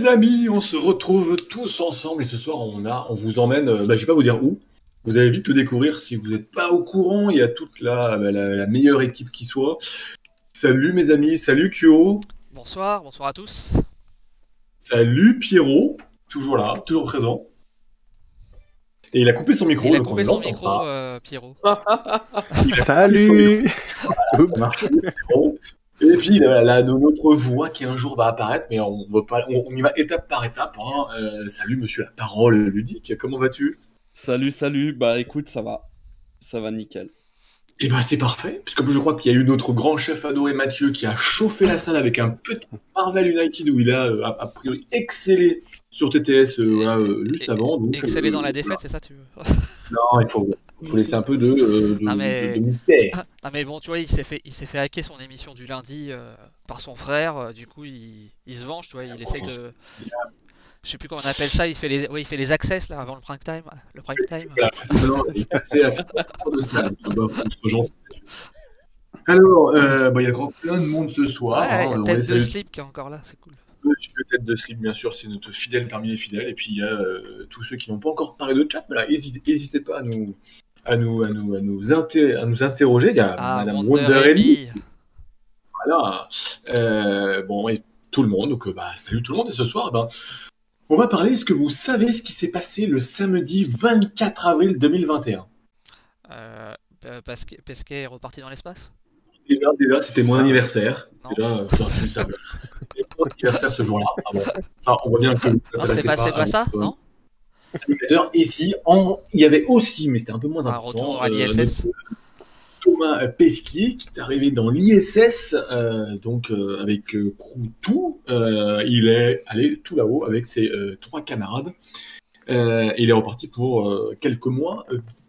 les amis, on se retrouve tous ensemble et ce soir on vous emmène, je vais pas vous dire où, vous allez vite le découvrir si vous n'êtes pas au courant, il y a toute la meilleure équipe qui soit. Salut mes amis, salut Kyo, Bonsoir, bonsoir à tous. salut Pierrot, toujours là, toujours présent. Et il a coupé son Et il micro a donc on coupé ne son l'entend micro, pas. Pierrot. Il a coupé son micro, Salut. ça Oups. marche mieux, Pierrot. Et puis notre voix qui un jour va apparaître, mais on y va étape par étape, hein. Salut monsieur la parole ludique, comment vas-tu? Salut, salut. Bah écoute, ça va. Ça va nickel. Eh ben c'est parfait, puisque je crois qu'il y a eu notre grand chef adoré Mathieu qui a chauffé la salle avec un petit Marvel United où il a a priori excellé sur TTS juste avant. Donc, Exceller dans la défaite, c'est ça tu veux? non, il faut laisser un peu Non de mais, mystère. non mais bon, tu vois, il s'est fait hacker son émission du lundi par son frère. Du coup, il se venge, tu vois, il essaye de, je sais plus comment on appelle ça. Il fait les access là avant le prime time. Le prime time. Voilà. Non, il est passé à faire de ça, donc on doit être gentil. Alors, il y a encore plein de monde ce soir. Ouais, il y a On Tête les de salue. Slip qui est encore là, c'est cool. Monsieur Tête de Slip, bien sûr, c'est notre fidèle parmi les fidèles. Et puis il y a tous ceux qui n'ont pas encore parlé de chat. Voilà, n'hésitez pas à nous interroger. Il y a Ah, Madame Wonder Wonder Amy. voilà. Et tout le monde. Donc, salut tout le monde. Et ce soir, on va parler. Est-ce que vous savez ce qui s'est passé le samedi 24 avril 2021? Parce qu'elle est reparti dans l'espace? Déjà, c'était mon anniversaire. Non. Déjà, ça aurait pu le savoir. C'était mon anniversaire ce jour-là. Ah bon. Ça, on voit bien que vous Non, c'était n'intéressez pas, pas c'est à pas ça, notre non? animateur. Ici, il y avait aussi, mais c'était un peu moins Un important, retour à l'ISS. notre Thomas Pesquier qui est arrivé dans l'ISS, avec crew tout. Il est allé tout là-haut avec ses trois camarades. Il est reparti pour quelques mois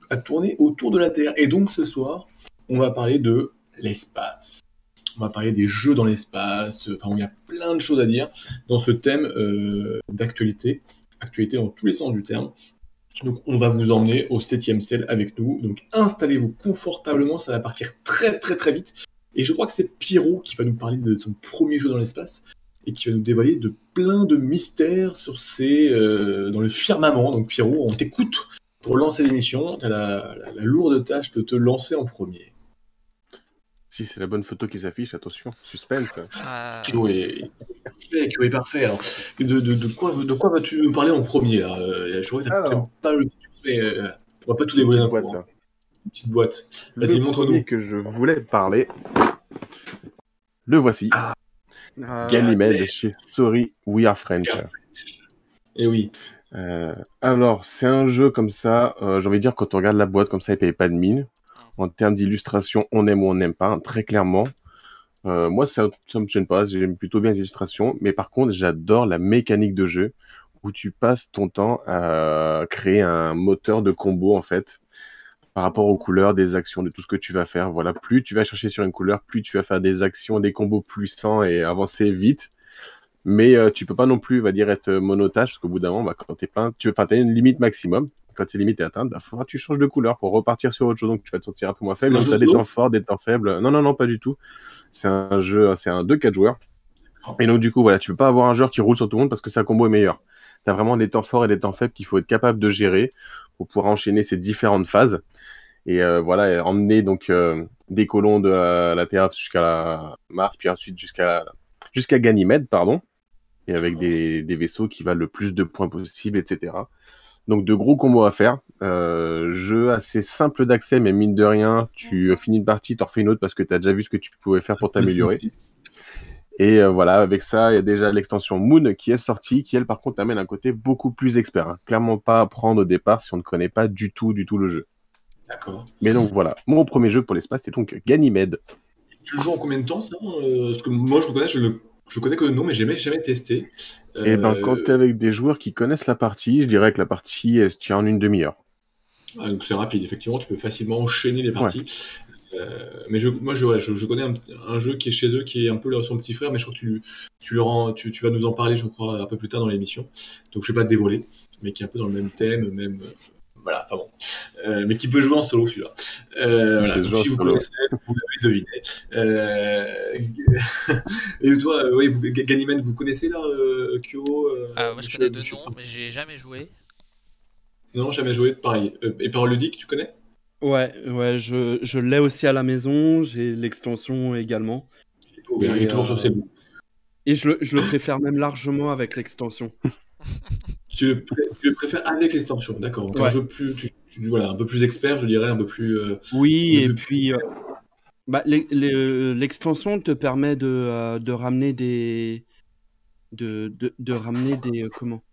à tourner autour de la Terre. Et donc ce soir, on va parler de l'espace. On va parler des jeux dans l'espace. Enfin, il y a plein de choses à dire dans ce thème d'actualité. Actualité dans tous les sens du terme. Donc, on va vous emmener au 7e ciel avec nous. Donc, installez-vous confortablement. Ça va partir très, très, très vite. Et je crois que c'est Pierrot qui va nous parler de son premier jeu dans l'espace et qui va nous dévoiler de plein de mystères dans le firmament. Donc, Pierrot, on t'écoute pour lancer l'émission. Tu as la lourde tâche de te lancer en premier. Si c'est la bonne photo qui s'affiche, attention, suspense. Kyo est parfait. Alors, de quoi vas-tu me parler en premier là? Je crois que ça Alors. pas le mais on va pas tout dévoiler d'un coup. Boîte, Hein. Une petite boîte. Vas-y, Le montre-nous. premier que je voulais parler, le voici. Ganymede chez Sorry We Are French. Eh oui. Alors, c'est un jeu comme ça, j'ai envie de dire, quand on regarde la boîte comme ça, il paye pas de mine. En termes d'illustration, on aime ou on n'aime pas, hein, très clairement. Moi, ça me gêne pas, j'aime plutôt bien les illustrations, mais par contre, j'adore la mécanique de jeu, où tu passes ton temps à créer un moteur de combo, en fait, par rapport aux couleurs, des actions, de tout ce que tu vas faire. Voilà, plus tu vas chercher sur une couleur, plus tu vas faire des actions, des combos puissants et avancer vite. Mais tu peux pas non plus, va dire, être monotâche, parce qu'au bout d'un moment, quand t'es plein, t'as une limite maximum. Quand ces limites est atteinte, faudra que tu changes de couleur pour repartir sur autre chose, donc tu vas te sentir un peu moins faible. C'est un Donc jeu tu as des solo temps forts, des temps faibles. Non, pas du tout. C'est un jeu, c'est un 2-4 joueurs. Et donc du coup, voilà, tu peux pas avoir un joueur qui roule sur tout le monde parce que sa combo est meilleure. Tu as vraiment des temps forts et des temps faibles qu'il faut être capable de gérer pour pouvoir enchaîner ces différentes phases. Et voilà, emmener donc des colons de la Terre jusqu'à Mars, puis ensuite jusqu'à Ganymède, pardon. Et avec des vaisseaux qui valent le plus de points possible, etc. Donc de gros combos à faire. Jeu assez simple d'accès, mais mine de rien, tu finis une partie, t'en refais une autre parce que tu as déjà vu ce que tu pouvais faire pour t'améliorer. Et voilà, avec ça, il y a déjà l'extension Moon qui est sortie, qui elle par contre amène un côté beaucoup plus expert. Hein. Clairement pas à prendre au départ si on ne connaît pas du tout le jeu. D'accord. Mais donc voilà, mon premier jeu pour l'espace, c'était donc Ganymede. Tu le joues en combien de temps ça? Parce que moi je le connais, je connais que le nom, mais j'ai jamais testé. Et quand tu es avec des joueurs qui connaissent la partie, je dirais que la partie elle se tient en une demi-heure. Donc c'est rapide, effectivement, tu peux facilement enchaîner les parties. Ouais. Mais je connais un jeu qui est chez eux, qui est un peu son petit frère, mais je crois que tu vas nous en parler, je crois, un peu plus tard dans l'émission. Donc je vais pas te dévoiler, mais qui est un peu dans le même thème, voilà, enfin bon. Mais qui peut jouer en solo, celui-là. Voilà, J'ai donc joué en si vous solo. connaissez, vous l'avez deviné. Et toi, oui, Ganymede, vous connaissez là, Kyo, Moi je monsieur, connais deux monsieur... noms, mais j'ai jamais joué. Non, jamais joué, pareil. Et Parole ludique, tu connais? Ouais, je l'ai aussi à la maison, j'ai l'extension également. Il est ouvert, il est toujours sur ses bouts. Et je le préfère même largement avec l'extension. Tu le préfères avec l'extension, d'accord. Donc un Ouais. jeu plus, voilà, un peu plus expert, je dirais, un peu plus. Oui, un peu et plus- puis l'extension te permet de ramener de ramener des comment?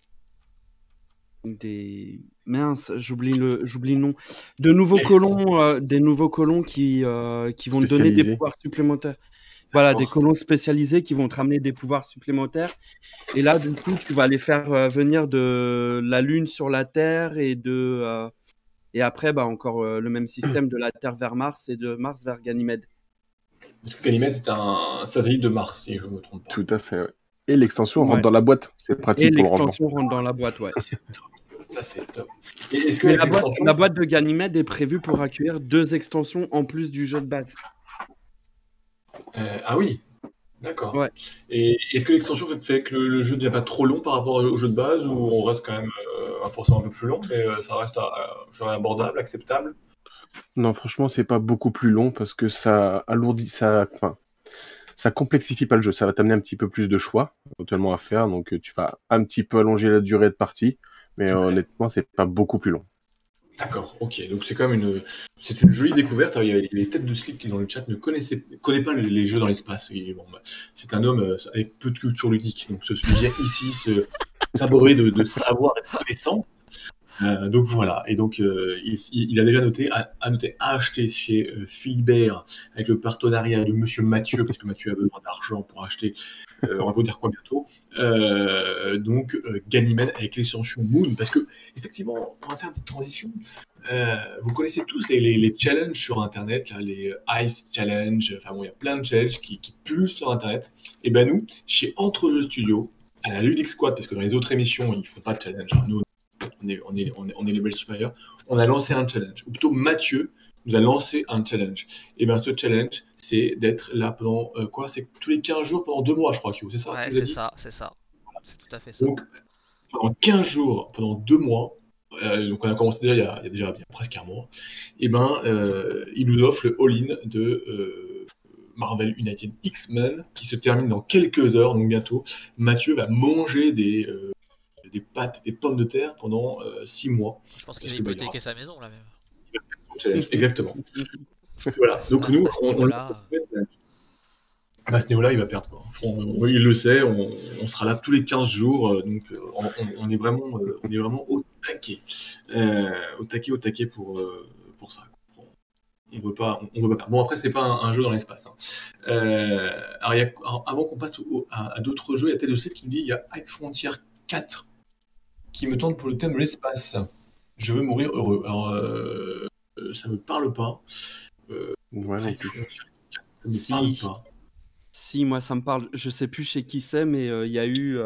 Mince, j'oublie le nom. De nouveaux colons, des nouveaux colons qui vont te donner des Spécialisé. pouvoirs supplémentaires. Voilà, des D'accord. colons spécialisés qui vont te ramener des pouvoirs supplémentaires. Et là, du coup, tu vas les faire venir de la Lune sur la Terre et après, bah, encore le même système de la Terre vers Mars et de Mars vers Ganymède. Parce que Ganymede, c'est un satellite de Mars, si je ne me trompe pas. Tout à fait, ouais. Et l'extension Ouais. rentre dans la boîte. C'est Et pratique pour le rangement. l'extension rentre dans la boîte, ouais. Ça, c'est top. Ça, c'est top. Et est-ce que Mais avec l'extension, la boîte de Ganymède est prévue pour accueillir 2 extensions en plus du jeu de base. ah oui, d'accord. Ouais. Et est-ce que l'extension fait que le jeu ne devient pas trop long par rapport au jeu de base, ou on reste quand même forcément un peu plus long, mais ça reste je dirais, abordable, acceptable? Non, franchement, c'est pas beaucoup plus long parce que ça alourdit, enfin, ça complexifie pas le jeu. Ça va t'amener un petit peu plus de choix, éventuellement à faire. Donc, tu vas un petit peu allonger la durée de partie. Mais Ouais. honnêtement, c'est pas beaucoup plus long. D'accord, ok. Donc c'est quand même c'est une jolie découverte. Alors, il y a les têtes de slip qui dans le chat ne connaît pas les jeux dans l'espace. Bon, bah, c'est un homme avec peu de culture ludique, donc il vient ici s'abreuver de savoir et de connaissances. Donc voilà. Et donc il a déjà noté à acheter chez Philibert avec le partenariat de Monsieur Mathieu, parce que Mathieu a besoin d'argent pour acheter. On va vous dire quoi bientôt. Donc Ganymede avec l'extension Moon, parce que effectivement, on va faire une petite transition. Vous connaissez tous les challenges sur Internet, là, les Ice Challenge, enfin bon, il y a plein de challenges qui pulsent sur Internet. Et ben nous, chez Entre Jeux Studio, à la Ludic Squad, parce que dans les autres émissions, ils font pas de challenge. Hein. Nous, on est level supérieur. On a lancé un challenge, ou plutôt Mathieu nous a lancé un challenge. Et bien ce challenge, c'est d'être là pendant quoi? C'est tous les 15 jours pendant 2 mois, je crois, Kyo, c'est ça? Ouais, tu nous as c'est dit ça, c'est ça. C'est tout à fait ça. Donc, pendant 15 jours, pendant 2 mois, donc on a commencé déjà il y a déjà presque un mois, et ben il nous offre le all-in de Marvel United X-Men qui se termine dans quelques heures, donc bientôt. Mathieu va manger des pâtes et des pommes de terre pendant 6 mois. Je pense qu'il Parce va que, hypothéquer sa maison là même. son challenge, exactement. Voilà, donc nous, À ce niveau-là. à ce niveau-là, il va perdre, quoi. Il le sait, on sera là tous les 15 jours, donc on est vraiment au taquet. Au taquet pour ça. On veut pas perdre. Bon, après, c'est pas un jeu dans l'espace. Hein. Alors, avant qu'on passe à d'autres jeux, il y a Ted aussi qui me dit il y a High Frontier 4 qui me tente pour le thème l'espace. Je veux mourir heureux. Alors, ça me parle pas. Ouais, non High plus. Frontier 4, ça me Si. parle pas. Si, moi ça me parle. Je sais plus chez qui c'est, mais il y a eu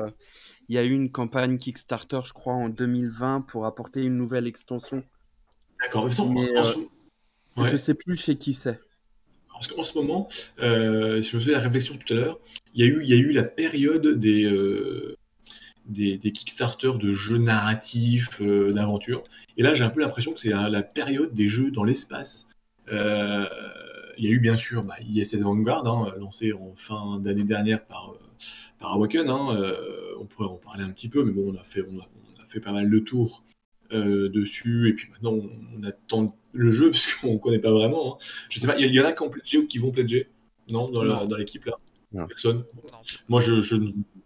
une campagne Kickstarter, je crois, en 2020 pour apporter une nouvelle extension. D'accord. Mais Ouais. je sais plus chez qui c'est. Parce qu'en ce moment, si je me faisais la réflexion tout à l'heure, il y a eu la période des Kickstarter de jeux narratifs, d'aventure. Et là, j'ai un peu l'impression que c'est la période des jeux dans l'espace. Il y a eu bien sûr ISS Vanguard, hein, lancé en fin d'année dernière par Awaken. Hein, on pourrait en parler un petit peu, mais bon, on a fait pas mal de tours dessus. Et puis maintenant, on attend le jeu parce qu'on ne connaît pas vraiment. Hein. Je sais pas, il y en a qui ont pledgé ou qui vont pledger? Non, dans l'équipe là? Non. Personne? Non. Moi,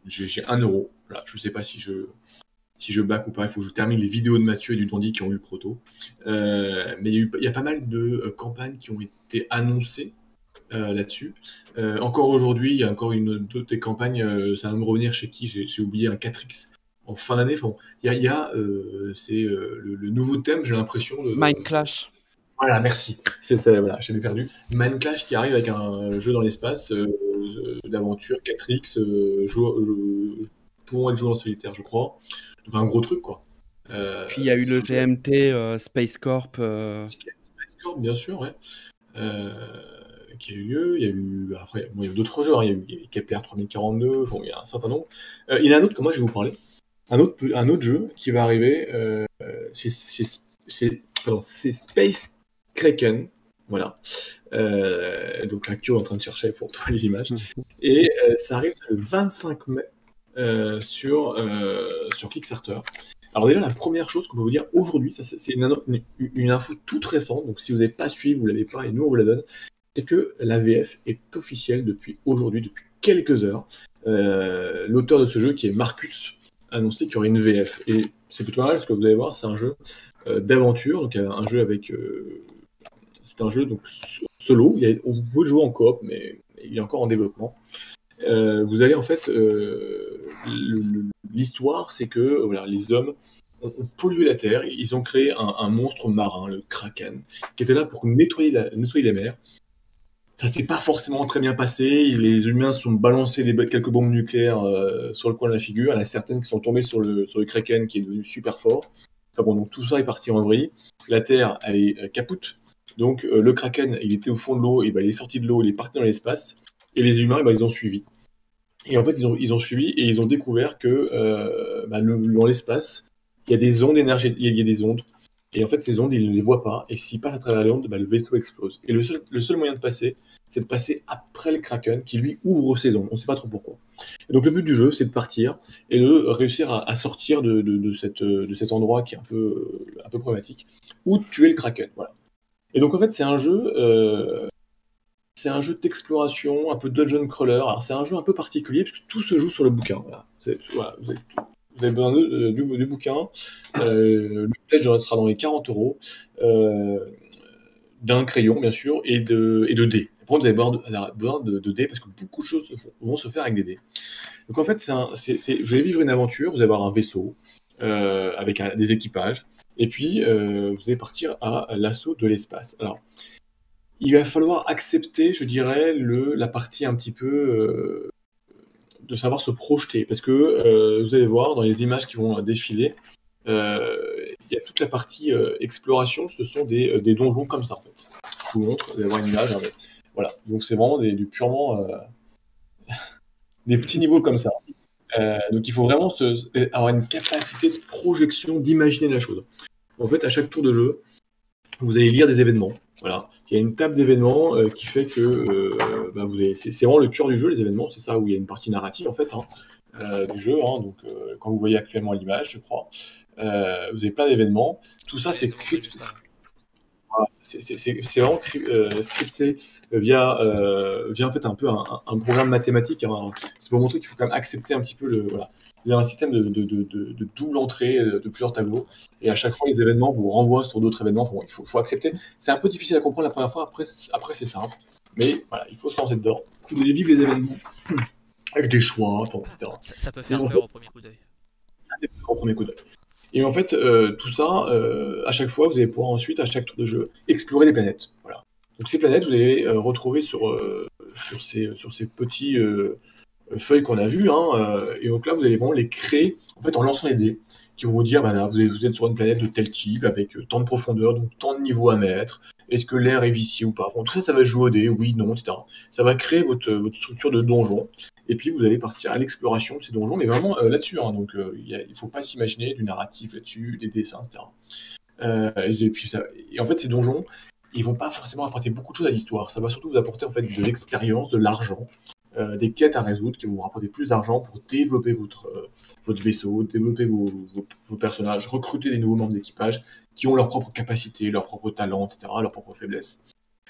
j'ai 1 euro. Voilà, je sais pas si je back ou pas. Il faut que je termine les vidéos de Mathieu et du Dandy qui ont eu le proto. Mais il y a pas mal de campagnes qui ont été annoncées là-dessus. Encore aujourd'hui, il y a encore d'autres des campagnes. Ça va me revenir chez qui? J'ai oublié un 4X en fin d'année. Enfin, il y a c'est le nouveau thème, j'ai l'impression. Mind Clash. Voilà, merci. C'est ça, voilà, j'avais perdu. Mind Clash qui arrive avec un jeu dans l'espace d'aventure 4X, pourront être joués en solitaire, je crois. Donc un gros truc, quoi. Puis il y a eu le GMT Space Corp. Space Corp, bien sûr, ouais. Qui a eu lieu. Il y a eu après, bon, il y a eu d'autres jeux, hein. Il y a eu Kepler 3042, bon, il y a un certain nombre. Il y en a un autre que moi je vais vous parler. Un autre jeu qui va arriver, c'est Space Kraken. Voilà. Donc Actio est en train de chercher pour trouver les images. Et ça arrive le 25 mai sur Kickstarter. Alors déjà, la première chose qu'on peut vous dire aujourd'hui, ça, c'est une info toute récente, donc si vous n'avez pas suivi, vous ne l'avez pas, et nous on vous la donne, c'est que la VF est officielle depuis aujourd'hui, depuis quelques heures. L'auteur de ce jeu, qui est Marcus, a annoncé qu'il y aurait une VF. Et c'est plutôt mal, parce que vous allez voir, c'est un jeu d'aventure, donc un jeu avec... c'est un jeu donc solo, vous pouvez le jouer en coop, mais il est encore en développement. Vous allez en fait... l'histoire, c'est que voilà, les hommes ont pollué la Terre, ils ont créé un monstre marin, le Kraken, qui était là pour nettoyer la mer. Ça s'est pas forcément très bien passé, les humains se sont balancés quelques bombes nucléaires sur le coin de la figure, il y en a certaines qui sont tombées sur le Kraken, qui est devenu super fort. Enfin bon, donc tout ça est parti en vrille. La Terre, elle est capoute. Donc le Kraken, il était au fond de l'eau, et ben, il est sorti de l'eau, il est parti dans l'espace, et les humains, ben, ils ont suivi. Et en fait, ils ont suivi et ils ont découvert que dans l'espace, il y a des ondes énergétiques, il y a des ondes. Et en fait, ces ondes, ils ne les voient pas. Et s'ils passent à travers les ondes, le vaisseau explose. Et le seul moyen de passer, c'est de passer après le Kraken, qui lui ouvre ses ondes. On ne sait pas trop pourquoi. Et donc le but du jeu, c'est de partir et de réussir à sortir de cet endroit qui est un peu problématique, ou de tuer le Kraken. Voilà. Et donc en fait, c'est un jeu d'exploration, un peu dungeon crawler. Alors c'est un jeu un peu particulier puisque tout se joue sur le bouquin. Voilà. Vous avez besoin du bouquin. Le pledge sera dans les 40 €, d'un crayon bien sûr et de dés. Par contre, vous avez besoin de dés parce que beaucoup de choses vont se faire avec des dés. Donc en fait, vous allez vivre une aventure. Vous allez avoir un vaisseau avec des équipages et puis vous allez partir à l'assaut de l'espace. Alors il va falloir accepter, je dirais, la partie un petit peu de savoir se projeter. Parce que vous allez voir, dans les images qui vont défiler, il y a toute la partie exploration, ce sont des donjons comme ça, en fait. Je vous montre, vous allez voir une image. Hein, mais voilà, donc c'est vraiment du purement... des petits niveaux comme ça. Donc il faut vraiment avoir une capacité de projection, d'imaginer la chose. En fait, à chaque tour de jeu, vous allez lire des événements. Voilà. Il y a une table d'événements qui fait que c'est vraiment le cœur du jeu, les événements, c'est ça où il y a une partie narrative en fait du jeu. Donc quand vous voyez actuellement l'image, je crois, vous avez plein d'événements. Tout ça, c'est crypté. Voilà. C'est vraiment scripté via en fait un peu un programme mathématique. Hein. C'est pour montrer qu'il faut quand même accepter un petit peu voilà. Il y a un système de double entrée de plusieurs tableaux. Et à chaque fois, les événements vous renvoient sur d'autres événements. Bon, il faut accepter. C'est un peu difficile à comprendre la première fois. Après c'est simple. Mais voilà, il faut se lancer dedans. Vous allez vivre les événements avec des choix, etc. Ça peut faire peur au premier coup d'œil. Ça fait peur au premier coup d'œil. Et en fait, tout ça, à chaque fois, vous allez pouvoir ensuite, à chaque tour de jeu, explorer des planètes. Voilà. Donc ces planètes, vous allez retrouver sur ces petits feuilles qu'on a vues. Et donc là, vous allez vraiment les créer en fait en lançant les dés qui vont vous dire, là, vous êtes sur une planète de tel type, avec tant de profondeur, donc tant de niveaux à mettre. Est-ce que l'air est vicié ou pas? Bon, tout ça, ça va jouer au dé, oui, non, etc. Ça va créer votre structure de donjon. Et puis vous allez partir à l'exploration de ces donjons, mais vraiment là-dessus. Donc il ne faut pas s'imaginer du narratif là-dessus, des dessins, etc. Et en fait, ces donjons, ils vont pas forcément apporter beaucoup de choses à l'histoire. Ça va surtout vous apporter en fait de l'expérience, de l'argent, des quêtes à résoudre qui vont vous rapporter plus d'argent pour développer votre vaisseau, développer vos personnages, recruter des nouveaux membres d'équipage qui ont leurs propres capacités, leurs propres talents, etc., leurs propres faiblesses,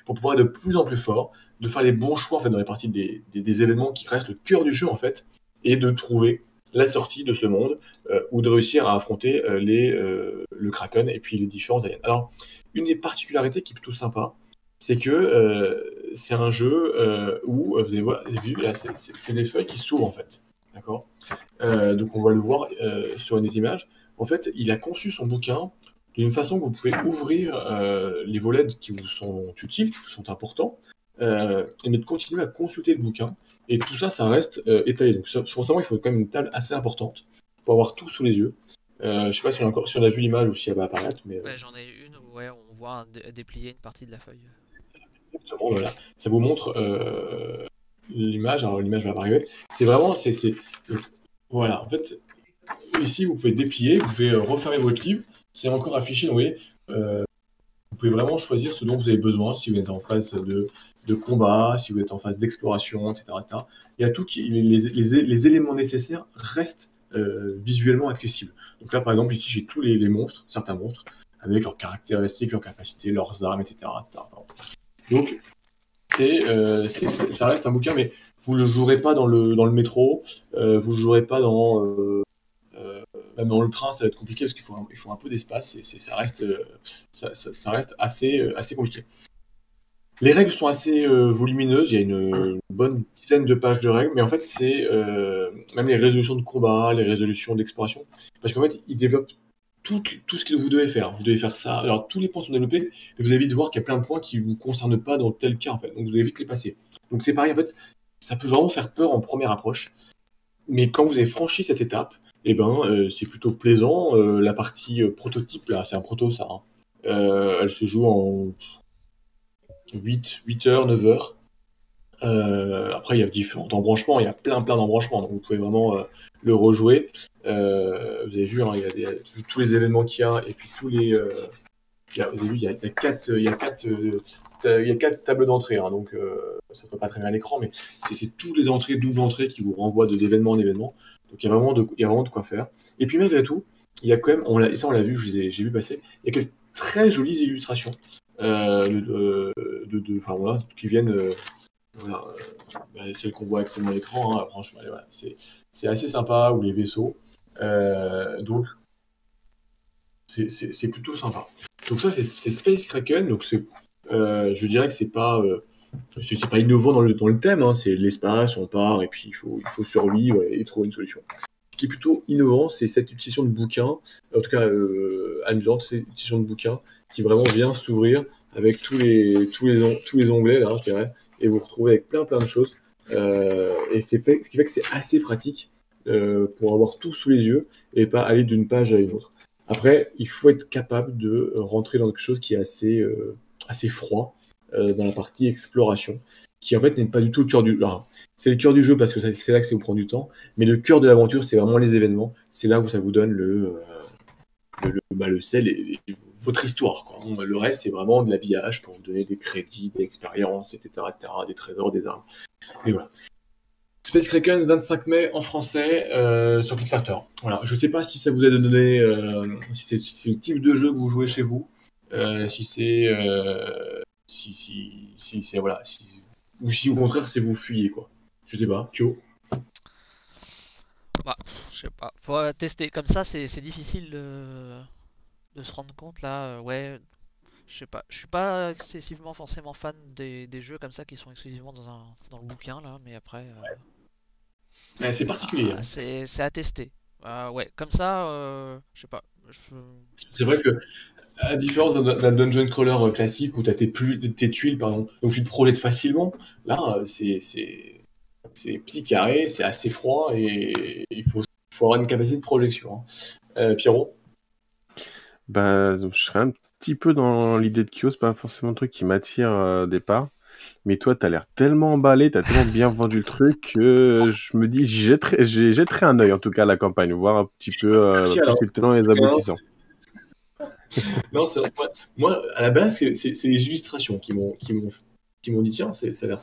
pour pouvoir être de plus en plus fort, de faire les bons choix en fait, dans les parties des événements qui restent le cœur du jeu, en fait, et de trouver la sortie de ce monde, ou de réussir à affronter le Kraken et puis les différents aliens. Alors, une des particularités qui est plutôt sympa, c'est que c'est un jeu où, vous avez vu, là, c'est des feuilles qui s'ouvrent, en fait. D'accord. Donc, on va le voir sur des images. En fait, il a conçu son bouquin d'une façon que vous pouvez ouvrir les volets qui vous sont utiles, qui vous sont importants, mais de continuer à consulter le bouquin. Et tout ça, ça reste étalé. Donc forcément, il faut quand même une table assez importante pour avoir tout sous les yeux. Je sais pas si on a vu l'image ou si elle va apparaître, mais Ouais, j'en ai une où ouais, on voit déplier une partie de la feuille. exactement, voilà. Ça vous montre l'image. Alors l'image va arriver. C'est vraiment, voilà. En fait, ici vous pouvez déplier, vous pouvez refermer votre livre. C'est encore affiché. Donc, vous voyez, vous pouvez vraiment choisir ce dont vous avez besoin. Si vous êtes en phase de combat, si vous êtes en phase d'exploration, etc., etc. Il y a tout les éléments nécessaires restent visuellement accessibles. Donc là, par exemple, ici j'ai tous les monstres, certains monstres, avec leurs caractéristiques, leurs capacités, leurs armes, etc., etc. Donc ça reste un bouquin, mais vous le jouerez pas dans le métro, vous le jouerez pas même dans le train, ça va être compliqué parce il faut un peu d'espace et ça reste assez compliqué. Les règles sont assez volumineuses, il y a une bonne dizaine de pages de règles, mais en fait c'est même les résolutions de combat, les résolutions d'exploration, parce qu'en fait il développe tout ce que vous devez faire. Vous devez faire ça. Alors tous les points sont développés, mais vous allez vite voir qu'il y a plein de points qui ne vous concernent pas dans tel cas en fait. Donc vous allez vite les passer. Donc c'est pareil en fait, ça peut vraiment faire peur en première approche, mais quand vous avez franchi cette étape, eh ben c'est plutôt plaisant. La partie prototype là, c'est un proto ça, hein. Elle se joue en 8 heures, 9 heures. Après, il y a différents embranchements, il y a plein d'embranchements, donc vous pouvez vraiment le rejouer. Vous avez vu, hein, il y a tous les événements qu'il y a, et puis tous les. Vous avez vu, il y a quatre tables d'entrée, hein, donc ça ne fait pas très bien à l'écran, mais c'est toutes les entrées, double entrée qui vous renvoient d'événement en événement. Donc il y a vraiment de quoi faire. Et puis malgré tout, il y a quand même, et ça on l'a vu, j'ai vu passer, il y a quelques très jolies illustrations enfin, voilà, qui viennent. Voilà, celle qu'on voit actuellement à l'écran, hein, franchement, voilà, c'est assez sympa, ou les vaisseaux. Donc, c'est plutôt sympa. Donc ça, c'est Space Kraken. Donc je dirais que c'est pas innovant dans le thème. Hein, c'est l'espace, on part, et puis il faut survivre et trouver une solution. Ce qui est plutôt innovant, c'est cette utilisation de bouquin, en tout cas amusante, c'est l'utilisation de bouquin qui vraiment vient s'ouvrir avec tous les onglets, là, je dirais, et vous retrouvez avec plein de choses. Et ce qui fait que c'est assez pratique pour avoir tout sous les yeux et pas aller d'une page à une autre. Après, il faut être capable de rentrer dans quelque chose qui est assez froid dans la partie exploration, qui en fait n'est pas du tout le cœur du jeu. C'est le cœur du jeu parce que c'est là que ça vous prend du temps, mais le cœur de l'aventure, c'est vraiment les événements. C'est là où ça vous donne le sel et votre histoire, quoi. Le reste, c'est vraiment de l'habillage pour vous donner des crédits, des expériences, etc., des trésors, des armes. Et voilà. Space Kraken, 25 mai en français sur Kickstarter. Voilà. Je ne sais pas si ça vous a donné, si c'est le type de jeu que vous jouez chez vous, si c'est, voilà, ou si au contraire c'est vous fuyez, quoi. Je sais pas. Kyo. Bah, je sais pas. Faut tester. Comme ça, c'est difficile de se rendre compte là. Ouais, je sais pas. Je suis pas excessivement forcément fan des jeux comme ça qui sont exclusivement dans le bouquin là, mais après. C'est particulier. Hein. C'est à tester. Ouais, comme ça, je sais pas. C'est vrai que, à différence d'un dungeon crawler classique où tu as tes tuiles, pardon, donc tu te projettes facilement, là, c'est petit carré, c'est assez froid et il faut avoir une capacité de projection. Hein. Pierrot? Bah, je serais un petit peu dans l'idée de Kyo, c'est pas forcément un truc qui m'attire au départ. Mais toi, t'as l'air tellement emballé, t'as tellement bien vendu le truc que je me dis, j'y jetterai un œil en tout cas à la campagne, voir un petit peu Merci, plus les tenants et les aboutissants. Non, c'est vrai que moi, à la base, c'est les illustrations qui m'ont dit tiens, ça a l'air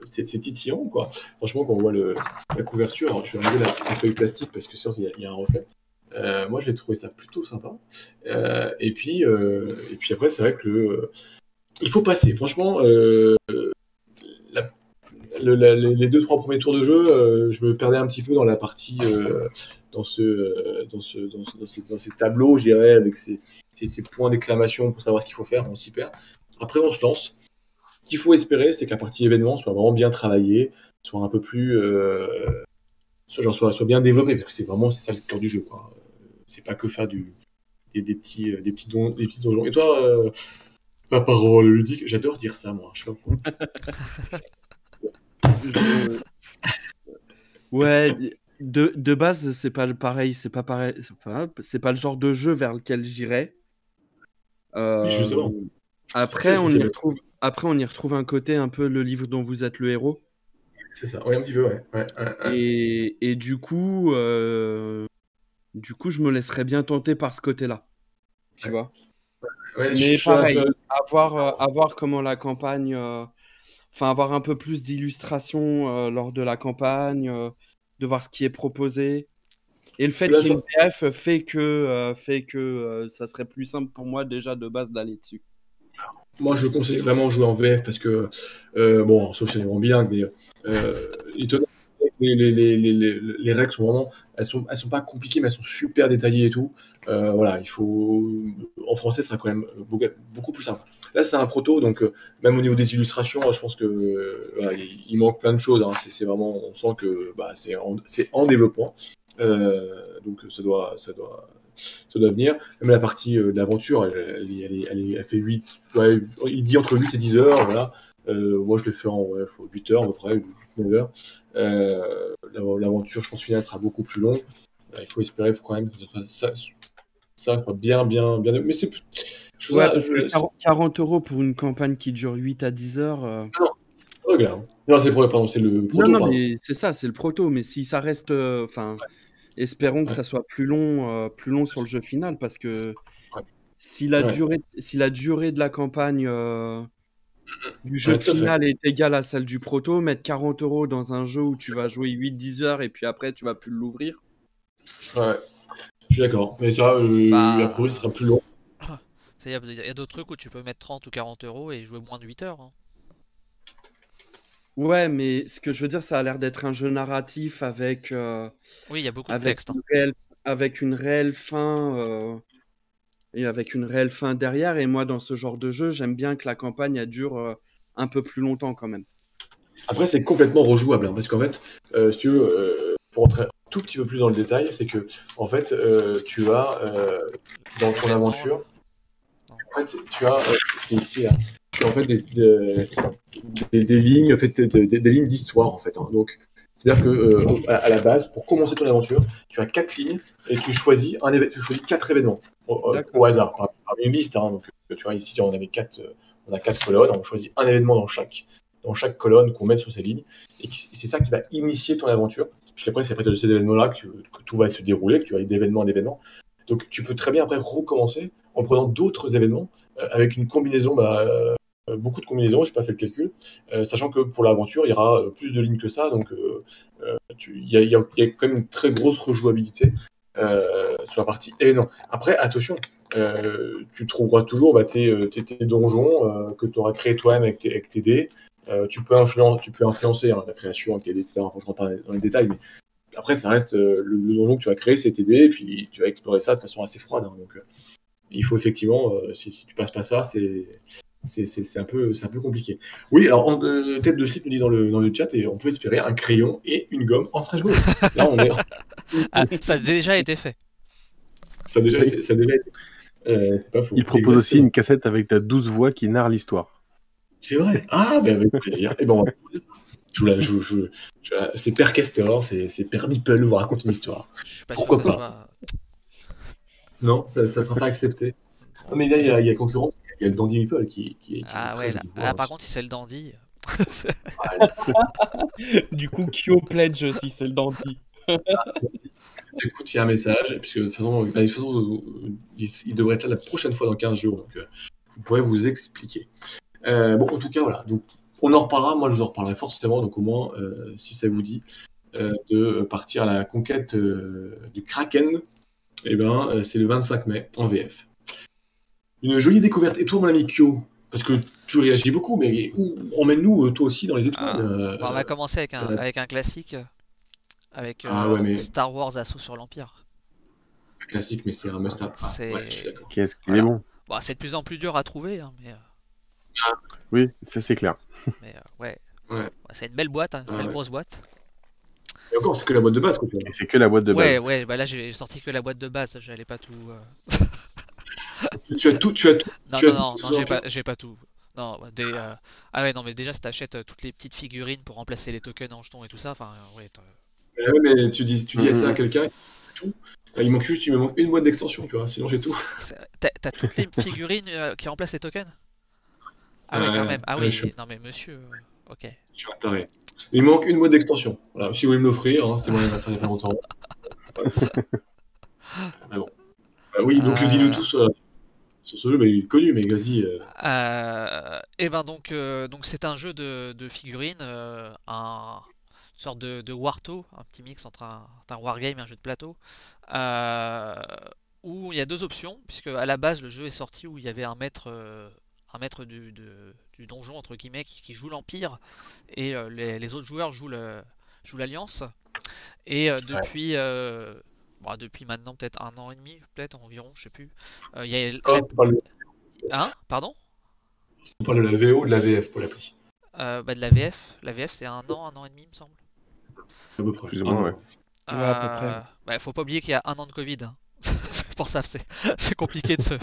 c'est titillant, quoi. Franchement, quand on voit la couverture, alors je vais enlever la feuille plastique parce que sûr il y a un reflet. Moi, j'ai trouvé ça plutôt sympa. Et puis après, c'est vrai que il faut passer. Franchement, les 2-3 premiers tours de jeu, je me perdais un petit peu dans la partie, dans ces tableaux, je dirais, avec ces points d'exclamation pour savoir ce qu'il faut faire. On s'y perd. Après, on se lance. Ce qu'il faut espérer, c'est que la partie événement soit vraiment bien travaillée, soit un peu plus, soit bien développée, parce que c'est ça le cœur du jeu, quoi. C'est pas que faire des petits donjons. Et toi, la parole ludique, j'adore dire ça, moi. Je sais pas pourquoi. Ouais, de base, c'est pas pareil, c'est pas pareil, c'est pas le genre de jeu vers lequel j'irais. Oui, justement. Après, C'est- on c'est y le- retrouve, après, on y retrouve un côté un peu le livre dont vous êtes le héros. C'est ça, ouais, un petit peu, ouais. Et du coup, je me laisserais bien tenter par ce côté-là. Tu Ouais. vois. Ouais, Mais suis un pareil, peu. à voir comment la campagne, enfin avoir un peu plus d'illustrations lors de la campagne, de voir ce qui est proposé. Et le fait Là, qu'il y ait ça- une VF fait que ça serait plus simple pour moi déjà de base d'aller dessus. Moi, je conseille vraiment de jouer en VF parce que, bon, sauf si on est vraiment bilingue, mais étonnamment, les règles sont vraiment, elles sont pas compliquées, mais elles sont super détaillées et tout. Voilà, en français, ce sera quand même beaucoup plus simple. Là, c'est un proto, donc même au niveau des illustrations, je pense que voilà, il manque plein de choses. Hein. C'est vraiment, on sent que bah, c'est en développement, donc ça doit venir. Même la partie de l'aventure, elle fait 8, ouais, il dit entre 8 et 10 heures, voilà. Moi, je l'ai fait en 8 heures à peu près, 9 heures. L'aventure, je pense, finale sera beaucoup plus longue. Il faut espérer, faut quand même que ça soit bien. Mais c'est. Ouais, parce que 40 € pour une campagne qui dure 8 à 10 heures. Non, c'est pas regarde. Non, c'est pardon, c'est le proto. Non, Pardon. mais c'est ça, c'est le proto. Mais si ça reste. Enfin, espérons que Ouais. ça soit plus long sur le jeu final. Parce que Ouais. si la Ouais. durée de la campagne du jeu Ouais, tout à fait. final est égale à celle du proto, mettre 40 € dans un jeu où tu vas jouer 8-10 heures et puis après tu vas plus l'ouvrir. Ouais, je suis d'accord. Mais ça, Bah, a priori, ce sera plus long. il y a d'autres trucs où tu peux mettre 30 ou 40 € et jouer moins de 8 heures. Hein. Ouais, mais ce que je veux dire, ça a l'air d'être un jeu narratif avec, Oui, il y a beaucoup de avec texte. Hein. avec une réelle fin et avec une réelle fin derrière. Et moi, dans ce genre de jeu, j'aime bien que la campagne elle dure un peu plus longtemps quand même. Après, c'est complètement rejouable, hein, parce qu'en fait, si tu veux, pour entrer un tout petit peu plus dans le détail, c'est que, en fait, tu as, dans ton événements, aventure, là. en fait, tu as, c'est ici, là, tu as en fait des lignes, en fait, des lignes d'histoire, en fait. Hein. Donc, c'est-à-dire que, à la base, pour commencer ton aventure, tu as 4 lignes et tu choisis tu choisis 4 événements au hasard, parmi une liste. Hein. Donc, tu vois, ici, on a 4 colonnes, on choisit un événement dans chaque colonne qu'on met sur ces lignes. Et c'est ça qui va initier ton aventure. Puisqu'après, c'est après ces événements-là que tout va se dérouler, que tu vas aller d'événement en événement. Donc, tu peux très bien après recommencer en prenant d'autres événements avec une combinaison, beaucoup de combinaisons, je n'ai pas fait le calcul, sachant que pour l'aventure, il y aura plus de lignes que ça. Donc, il y a quand même une très grosse rejouabilité sur la partie événement. Après, attention, tu trouveras toujours tes donjons que tu auras créés toi-même avec tes dés. Tu peux influencer hein, la création avec tes dés, etc. Enfin, je rentre pas dans les détails, mais après, ça reste le donjon que tu vas créer, c'est tes dés, et puis tu vas explorer ça de façon assez froide. Hein, donc, il faut effectivement, si tu passes pas ça, c'est un peu compliqué. Oui, alors tête de slip nous dit dans le chat, et on peut espérer un crayon et une gomme en stretch goal. Là, on est. Ah, ça a déjà été fait. Ça a déjà été. C'est pas faux. Il propose Exactement. aussi une cassette avec ta 12 voix qui narre l'histoire. C'est vrai. Ah, ben avec plaisir. Et ben, on va c'est Père Castor, c'est Père Meeple vous raconte une histoire. Je suis pas Pourquoi sûr que ça pas soit. Non, ça sera pas accepté. Non, mais là, il y a concurrence. Il y a le Dandy Meeple qui Ah est ouais, très là. joli. Ah, par contre, si c'est le dandy. Du coup, Kyo pledge si c'est le dandy. Écoute, il y a un message, puisque de toute façon, il devrait être là la prochaine fois dans 15 jours, donc vous pourrez vous expliquer. Bon, en tout cas, voilà. Donc, on en reparlera. Moi, je vous en reparlerai forcément. Donc, au moins, si ça vous dit de partir à la conquête du Kraken, eh ben, c'est le 25 mai en VF. Une jolie découverte. Et toi, mon ami Kyo, parce que tu réagis beaucoup, mais emmène-nous, toi aussi, dans les étoiles. On va commencer avec un classique. Avec ouais, mais Star Wars Assaut sur l'Empire. classique, mais c'est un must-have. Ah, C'est- ouais, je suis d'accord. Qu'est-ce qu'il Voilà. est bon. Bon, c'est de plus en plus dur à trouver, hein, Oui, ça c'est clair. mais ouais. Ouais. Ouais, c'est une belle boîte, hein, une Ah, belle ouais. grosse boîte. Et encore, c'est que la boîte de base, quoi. Tu vois. Et c'est que la boîte de base. Ouais, bah là j'ai sorti que la boîte de base, j'allais pas tout. Tu as tout. Non, tout j'ai pas tout. Non, ah ouais, non, mais déjà si t'achètes toutes les petites figurines pour remplacer les tokens en jetons et tout ça, enfin, ouais, Ouais, mais tu dis ça à quelqu'un, tout. Il manque juste, il me manque une boîte d'extension, tu vois, sinon j'ai tout. T'as toutes les figurines qui remplacent les tokens? Ah ouais, quand même. Ah je oui, suis, non mais monsieur, ok. je suis un taré. Il me manque une boîte d'extension. Voilà, si vous voulez me l'offrir, hein, c'était mon anniversaire il n'y a pas longtemps. Ah bon. Oui, donc dis-nous Euh, tous sur ce jeu, bah, il est connu, mais vas-y. et ben donc c'est un jeu de figurines, une sorte de Warto, un petit mix entre un wargame et un jeu de plateau, euh, où il y a deux options, puisque à la base le jeu est sorti où il y avait un maître du donjon entre guillemets qui joue l'Empire et les autres joueurs jouent l'Alliance. Et Ouais. depuis maintenant peut-être un an et demi, peut-être environ, je sais plus. Il y a Hein? Pardon? On parle de la VO ou de la VF pour l'appli. Bah, de la VF. La VF c'est un an et demi, il me semble. À peu près. Plus ou Un moins, an, ouais. ouais. Ouais, à peu près. Bah, faut pas oublier qu'il y a un an de Covid, hein. C'est pour ça, c'est compliqué de se.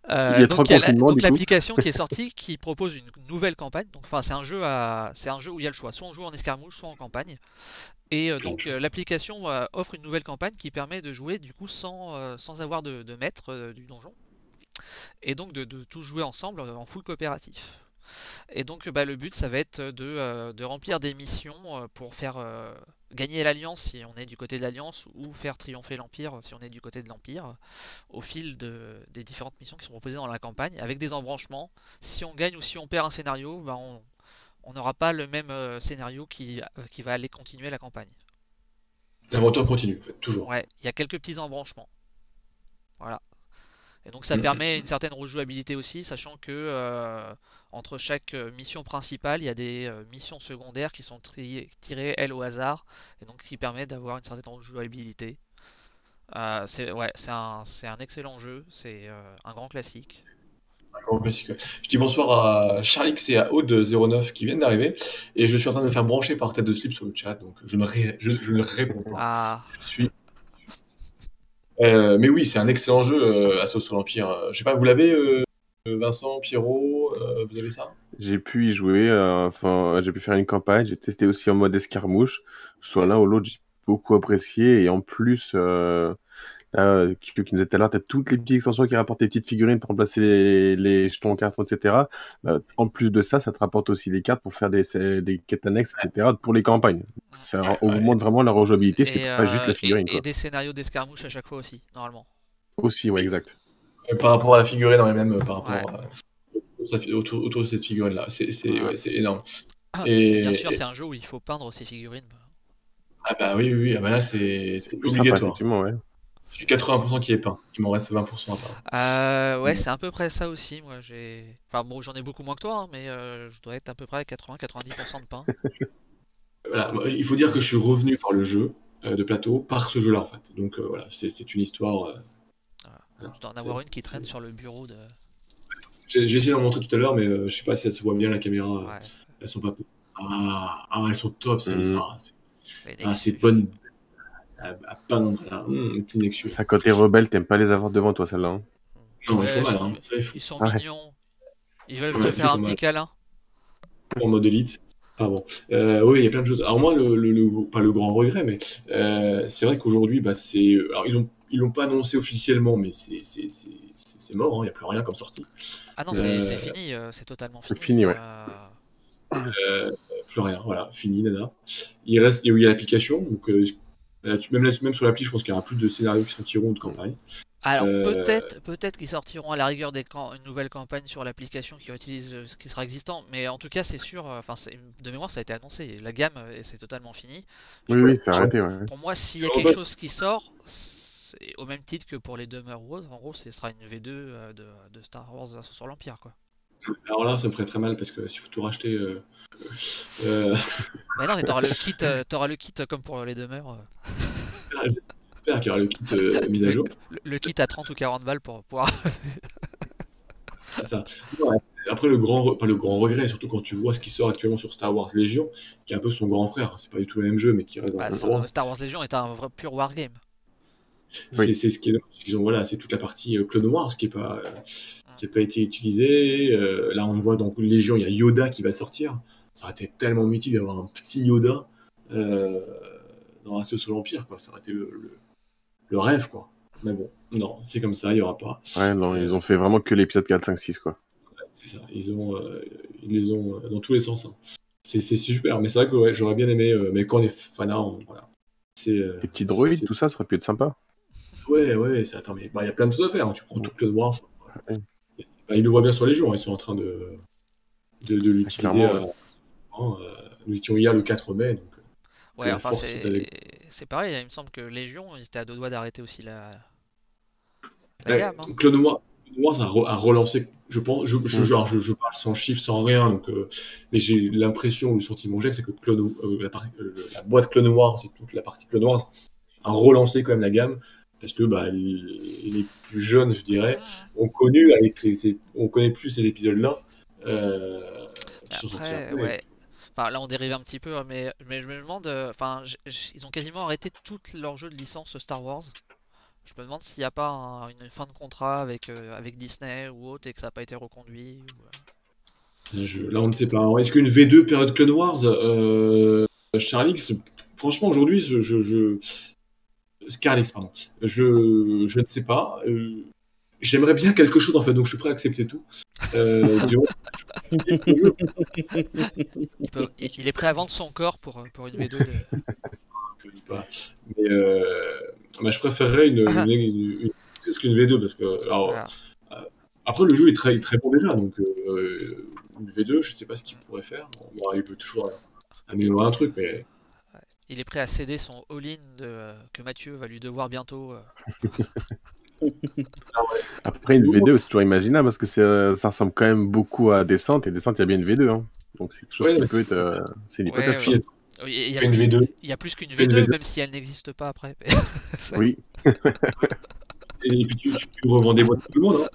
Il y a 3 confinements, Donc du coup. l'application qui est sortie qui propose une nouvelle campagne. Donc enfin c'est un jeu où il y a le choix. Soit on joue en escarmouche, soit en campagne. Et l'application offre une nouvelle campagne qui permet de jouer du coup sans avoir de maître du donjon. Et donc de tous jouer ensemble en full coopératif. Et donc bah, le but ça va être de remplir des missions pour faire gagner l'Alliance si on est du côté de l'Alliance ou faire triompher l'Empire si on est du côté de l'Empire au fil des différentes missions qui sont proposées dans la campagne avec des embranchements. Si on gagne ou si on perd un scénario, bah, on n'aura pas le même scénario qui va aller continuer la campagne. L'aventure continue, en fait, toujours. Ouais, il y a quelques petits embranchements. Voilà. Et donc ça permet une certaine rejouabilité aussi, sachant que entre chaque mission principale, il y a des missions secondaires qui sont tirées elles au hasard, et donc ce qui permet d'avoir une certaine rejouabilité. C'est un excellent jeu, c'est un grand classique. Grand classique, ouais. Je dis bonsoir à Charlix et à Aude09 qui viennent d'arriver. Et je suis en train de me faire brancher par tête de slip sur le chat, donc je ne réponds pas. Ah, Je suis. Mais oui, c'est un excellent jeu, Assaut sur l'Empire. Je sais pas, vous l'avez, Vincent, Pierrot, vous avez ça? J'ai pu y jouer, enfin, j'ai pu faire une campagne, j'ai testé aussi en mode escarmouche. Soit l'un ou l'autre, j'ai beaucoup apprécié. Et en plus, là, qui nous disait tout à l'heure, tu as toutes les petites extensions qui rapportent des petites figurines pour remplacer les jetons en carton, etc. En plus de ça, ça te rapporte aussi les cartes pour faire des quêtes annexes, etc. pour les campagnes. Ça augmente vraiment la rejouabilité, c'est pas juste la figurine, et quoi. des scénarios d'escarmouche à chaque fois aussi, normalement. Aussi, ouais, exact. Par rapport à la figurine en elle-même, par Ouais. rapport autour de cette figurine-là. Ouais, c'est énorme. Bien sûr, c'est un jeu où il faut peindre ses figurines. Ah bah oui. Ah bah là, c'est Plus sympa, obligatoire. effectivement, ouais. J'ai 80% qui est peint. Il m'en reste 20% à peindre. Ouais, c'est à peu près ça aussi. Moi, enfin bon, j'en ai beaucoup moins que toi, hein, mais je dois être à peu près à 80-90% de pain. Voilà, il faut dire que je suis revenu par le jeu de plateau, par ce jeu-là en fait. Donc voilà, c'est une histoire. Je dois en avoir une qui traîne sur le bureau de. J'ai essayé d'en montrer tout à l'heure, mais je sais pas si ça se voit bien la caméra. Ouais. Elles sont pas. Elles sont top celles-là. C'est Nexus. bonne à peindre. Petit Nexus. Ça, côté rebelle, t'aimes pas les avoir devant toi, celle-là. Hein. Non, Ouais, ils font mal. Hein. ils sont Ouais. mignons. Ils veulent te faire un petit câlin. En mode élite. Pardon. Oui, il y a plein de choses. Alors moi, pas le grand regret, mais c'est vrai qu'aujourd'hui, bah, c'est. Alors ils l'ont pas annoncé officiellement, mais c'est mort. Il n'y a plus rien comme sortie. Ah non, c'est fini, c'est totalement fini. C'est fini, ouais. Plus rien, voilà, fini, nana. Il reste, il y a l'application, donc même sur l'appli, je pense qu'il n'y aura plus de scénarios qui sortiront ou de campagne. Alors peut-être qu'ils sortiront à la rigueur une nouvelle campagne sur l'application qui utilise ce qui sera existant, mais en tout cas c'est sûr, de mémoire ça a été annoncé, la gamme c'est totalement fini. Oui, c'est arrêté, ouais. Pour moi, s'il y a quelque chose qui sort, c'est au même titre que pour les Demeure Wars, en gros ce sera une V2 de Star Wars sur l'Empire, quoi. Alors là, ça me ferait très mal parce que s'il faut tout racheter. Mais non, mais t'auras le kit comme pour les Demeure. J'espère qu'il y aura le kit mise à jour. Le kit à 30 ou 40 balles pour pouvoir. C'est ça. Ouais. Après, pas le grand regret, surtout quand tu vois ce qui sort actuellement sur Star Wars Légion, qui est un peu son grand frère. C'est pas du tout le même jeu, mais qui reste dans Star Wars. Star Wars Légion est un vrai pur wargame. C'est ce qui est. Voilà, c'est toute la partie Clone Wars qui n'a pas été utilisée. Là, on voit dans Légion, il y a Yoda qui va sortir. Ça aurait été tellement mythique d'avoir un petit Yoda dans Assaut l'Empire, quoi. Ça aurait été le rêve, quoi. Mais bon, non, c'est comme ça, il n'y aura pas. Ouais, non, ils ont fait vraiment que l'épisode 4, 5, 6, quoi. C'est ça, ils les ont dans tous les sens. Hein. C'est super, mais c'est vrai que ouais, j'aurais bien aimé, mais quand on est fanat, voilà. Les petits droïdes, tout ça, ça aurait pu être sympa. Ouais, attends, mais il y a plein de choses à faire. Hein. Tu prends tout Clone Wars. Ouais. Ils le voient bien sur les jours, ils sont en train de l'utiliser. Clairement, Nous étions hier le 4 mai, donc Ouais, la enfin, force est avec. c'est pareil, il me semble que Légion, ils étaient à 2 doigts d'arrêter aussi la Ouais, gamme. Hein. Clone Wars a relancé, je pense, je parle sans chiffre, sans rien, donc, mais j'ai l'impression, le sentiment que j'ai, c'est que la boîte Clone Wars et toute la partie Clone Wars a relancé quand même la gamme, parce que les plus jeunes, je dirais, on connaît plus ces épisodes-là, qui sont sortis Après, après. ouais. Enfin, là, on dérive un petit peu, mais je me demande. Enfin, ils ont quasiment arrêté tous leurs jeux de licence Star Wars. Je me demande s'il n'y a pas une fin de contrat avec Disney ou autre et que ça n'a pas été reconduit. Là, on ne sait pas. Alors, est-ce qu'une V2 période Clone Wars, Charlix, franchement, aujourd'hui, Scarlix, pardon. Je ne sais pas. J'aimerais bien quelque chose, en fait, donc je suis prêt à accepter tout. Il est prêt à vendre son corps pour une V2. Mais je préférerais une qu'une V2, parce que... Alors, Voilà. après, le jeu est très, très bon déjà, donc une V2, je ne sais pas ce qu'il pourrait faire. Bon, il peut toujours améliorer un truc, mais... Il est prêt à céder son all-in que Mathieu va lui devoir bientôt. Après, une V2, c'est toujours imaginable parce que ça ressemble quand même beaucoup à Descent, et Descent, il y a bien une V2. Hein. Donc, c'est quelque chose qui peut être. C'est une hypothèse. Ouais. quoi. Oui, une V2. Il y a plus qu'une Fais une V2, V2. même si elle n'existe pas après. Oui. Et puis tu revends des boîtes à tout le monde. Hein.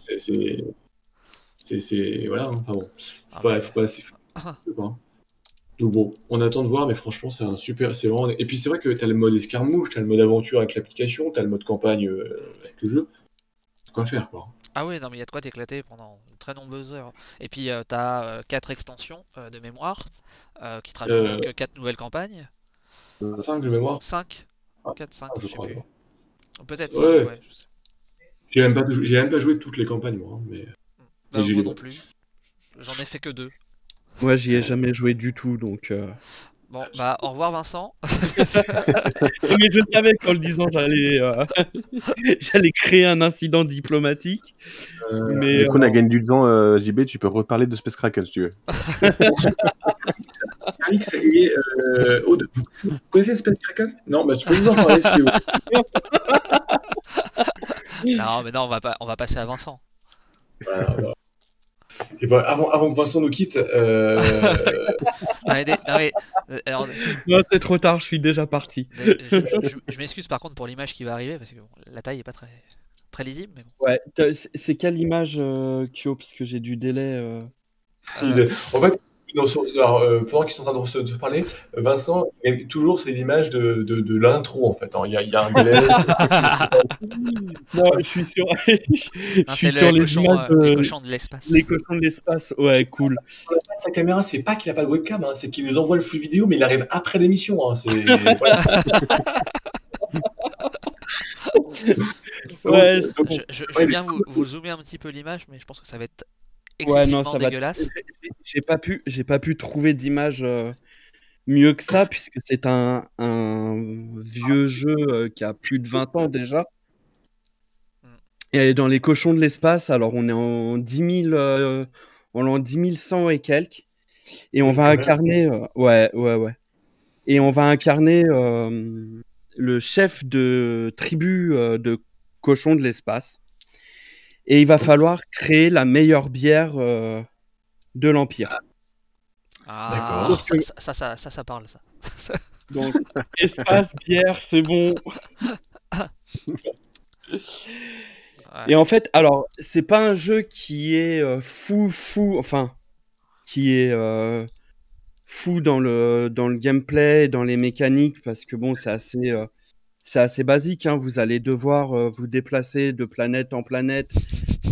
C'est voilà. Hein. Enfin bon, faut pas quoi. Donc bon, on attend de voir, mais franchement, c'est vraiment. Et puis c'est vrai que t'as le mode escarmouche, t'as le mode aventure avec l'application, t'as le mode campagne avec le jeu. C'est quoi faire, quoi. Ah oui, non, mais il y a de quoi t'éclater pendant de très nombreuses heures. Et puis t'as 4 extensions de mémoire qui te rajoutent donc 4 nouvelles campagnes. 5 de mémoire. 5 Ah, 4, 5, je je sais crois. plus. Peut-être Ouais. 5, ouais. Je sais. J'ai même pas joué toutes les campagnes, moi. Hein, mais j'ai Moi les non boîtes. plus. J'en ai fait que 2. Moi, j'y ai jamais joué du tout, donc. Bon, bah au revoir Vincent. Mais je savais qu'en le disant, j'allais créer un incident diplomatique. Mais Du coup, on a gagné du temps, JB, tu peux reparler de Space Kraken si tu veux. Alix, Aude, vous connaissez Space Kraken? Non, je peux vous en parler si vous. Non, mais non, on va passer à Vincent. Voilà. Et bah, avant que Vincent nous quitte, Alors, non, c'est trop tard, je suis déjà parti. je m'excuse par contre pour l'image qui va arriver parce que la taille est pas très lisible. Mais bon. Ouais, c'est quelle image, Kyo? Parce que j'ai du délai. En fait, pendant qu'ils sont en train de se parler, Vincent, il y a toujours ces images de l'intro, en fait. Hein. Il y a un délai. Non, je suis sur, Non, c'est sur les les images les cochons de l'espace. Les cochons de l'espace, ouais, cool. Sa caméra, c'est pas qu'il a pas de webcam, hein, c'est qu'il nous envoie le flux vidéo, mais il arrive après l'émission. Hein, voilà. Ouais, je vais bien vous zoomer un petit peu l'image, mais je pense que ça va être ouais, non, excessivement dégueulasse. J'ai pas pu trouver d'image mieux que ça, puisque c'est un vieux jeu qui a plus de 20 ans déjà. Et dans les cochons de l'espace, alors on est en 10 000, on est en 10 100 et quelques. Et on va incarner, ouais. Et on va incarner le chef de tribu de cochons de l'espace. Et il va falloir créer la meilleure bière de l'Empire. Ah, d'accord. Ça parle, ça. Donc, espace, bière, c'est bon. Ouais. Et en fait, alors, c'est pas un jeu qui est fou, enfin, qui est fou dans le gameplay, dans les mécaniques, parce que bon, c'est assez basique. Hein. Vous allez devoir vous déplacer de planète en planète,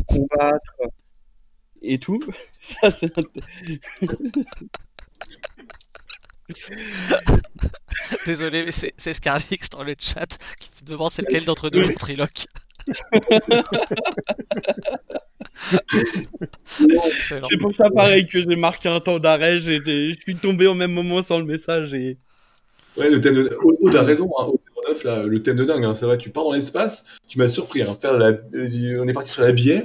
combattre et tout. Ça, c'est Désolé, mais c'est Scarlix dans le chat qui me demande c'est lequel d'entre nous le ventriloque. C'est pour ça pareil que j'ai marqué un temps d'arrêt, je suis tombé au même moment sans le message et... Ouais, le thème de... Aude a raison, hein. Aude 09, là, le thème de dingue, hein. C'est vrai, tu pars dans l'espace, tu m'as surpris, hein. On est parti sur la bière.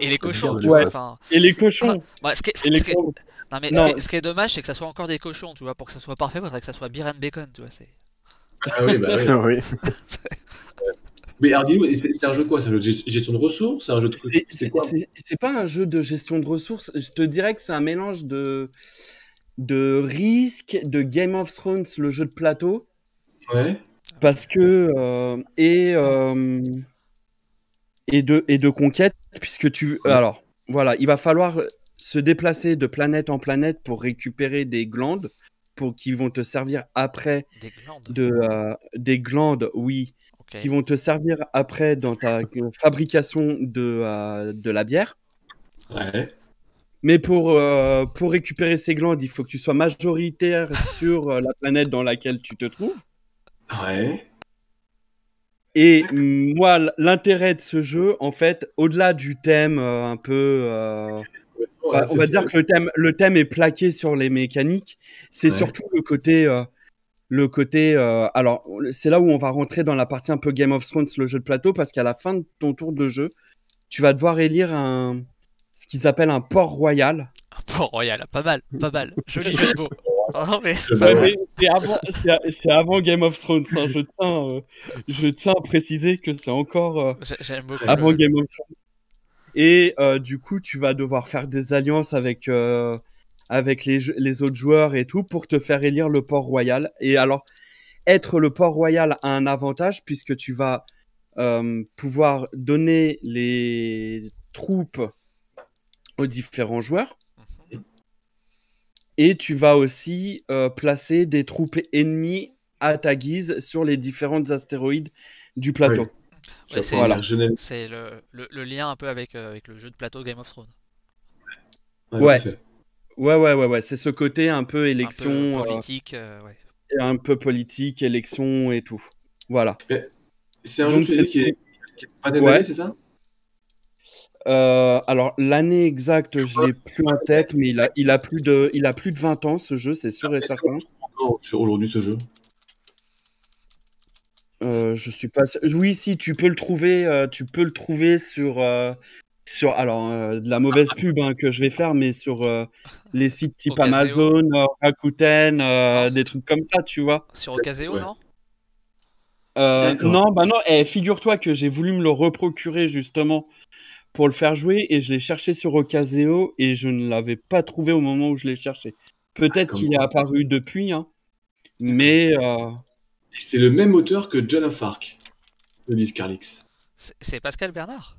Et les cochons, tu vois, enfin... Et les cochons Ouais, Non, mais ce qui est dommage, c'est que ça soit encore des cochons, tu vois. Pour que ça soit parfait, il faudrait que ça soit beer and bacon, tu vois. Ah oui, bah oui. Oui. Mais alors dis-moi, c'est un jeu quoi? C'est un jeu de gestion de ressources? C'est un jeu de... C'est quoi? C'est pas un jeu de gestion de ressources, je te dirais que c'est un mélange de Risk, de Game of Thrones, le jeu de plateau. Ouais. Parce que... et de conquête, puisque alors, voilà, il va falloir se déplacer de planète en planète pour récupérer des glandes qui vont te servir après... Des glandes. Des glandes, oui. Okay. Qui vont te servir après dans ta fabrication de la bière. Ouais. Mais pour récupérer ces glandes, il faut que tu sois majoritaire sur la planète dans laquelle tu te trouves. Ouais. Et moi, l'intérêt de ce jeu, en fait, au-delà du thème un peu... on va dire que le thème est plaqué sur les mécaniques. C'est surtout le côté... alors, c'est là où on va rentrer dans la partie un peu Game of Thrones, le jeu de plateau, parce qu'à la fin de ton tour de jeu, tu vas devoir élire ce qu'ils appellent un port royal. Un port royal, pas mal. Joli jeu de mots. Oh, mais c'est avant Game of Thrones. Hein. Je tiens à préciser que c'est encore avant Game of Thrones. Et du coup, tu vas devoir faire des alliances avec les autres joueurs et tout pour te faire élire le port royal. Et alors, être le port royal a un avantage puisque tu vas pouvoir donner les troupes aux différents joueurs. Et tu vas aussi placer des troupes ennemies à ta guise sur les différentes astéroïdes du plateau. Ouais, c'est le lien un peu avec le jeu de plateau Game of Thrones. Ouais. Ouais, c'est ce côté un peu élection... Un peu politique, un peu politique, élection et tout. Voilà. C'est un jeu qui est pas d'année, c'est ça? Alors, l'année exacte, je l'ai plus en tête, mais il a plus de 20 ans, ce jeu, c'est sûr et certain. Encore aujourd'hui, ce jeu? Je suis pas... Oui, si, tu peux le trouver sur de la mauvaise pub que je vais faire, mais sur les sites type Amazon, Rakuten, des trucs comme ça, tu vois. Sur Ocaseo, non? Non, figure-toi que j'ai voulu me le reprocurer justement pour le faire jouer et je l'ai cherché sur Ocaseo et je ne l'avais pas trouvé au moment où je l'ai cherché. Peut-être qu'il est apparu depuis, hein, mais... C'est le même auteur que John of Arc, le dit Scarlix. C'est Pascal Bernard?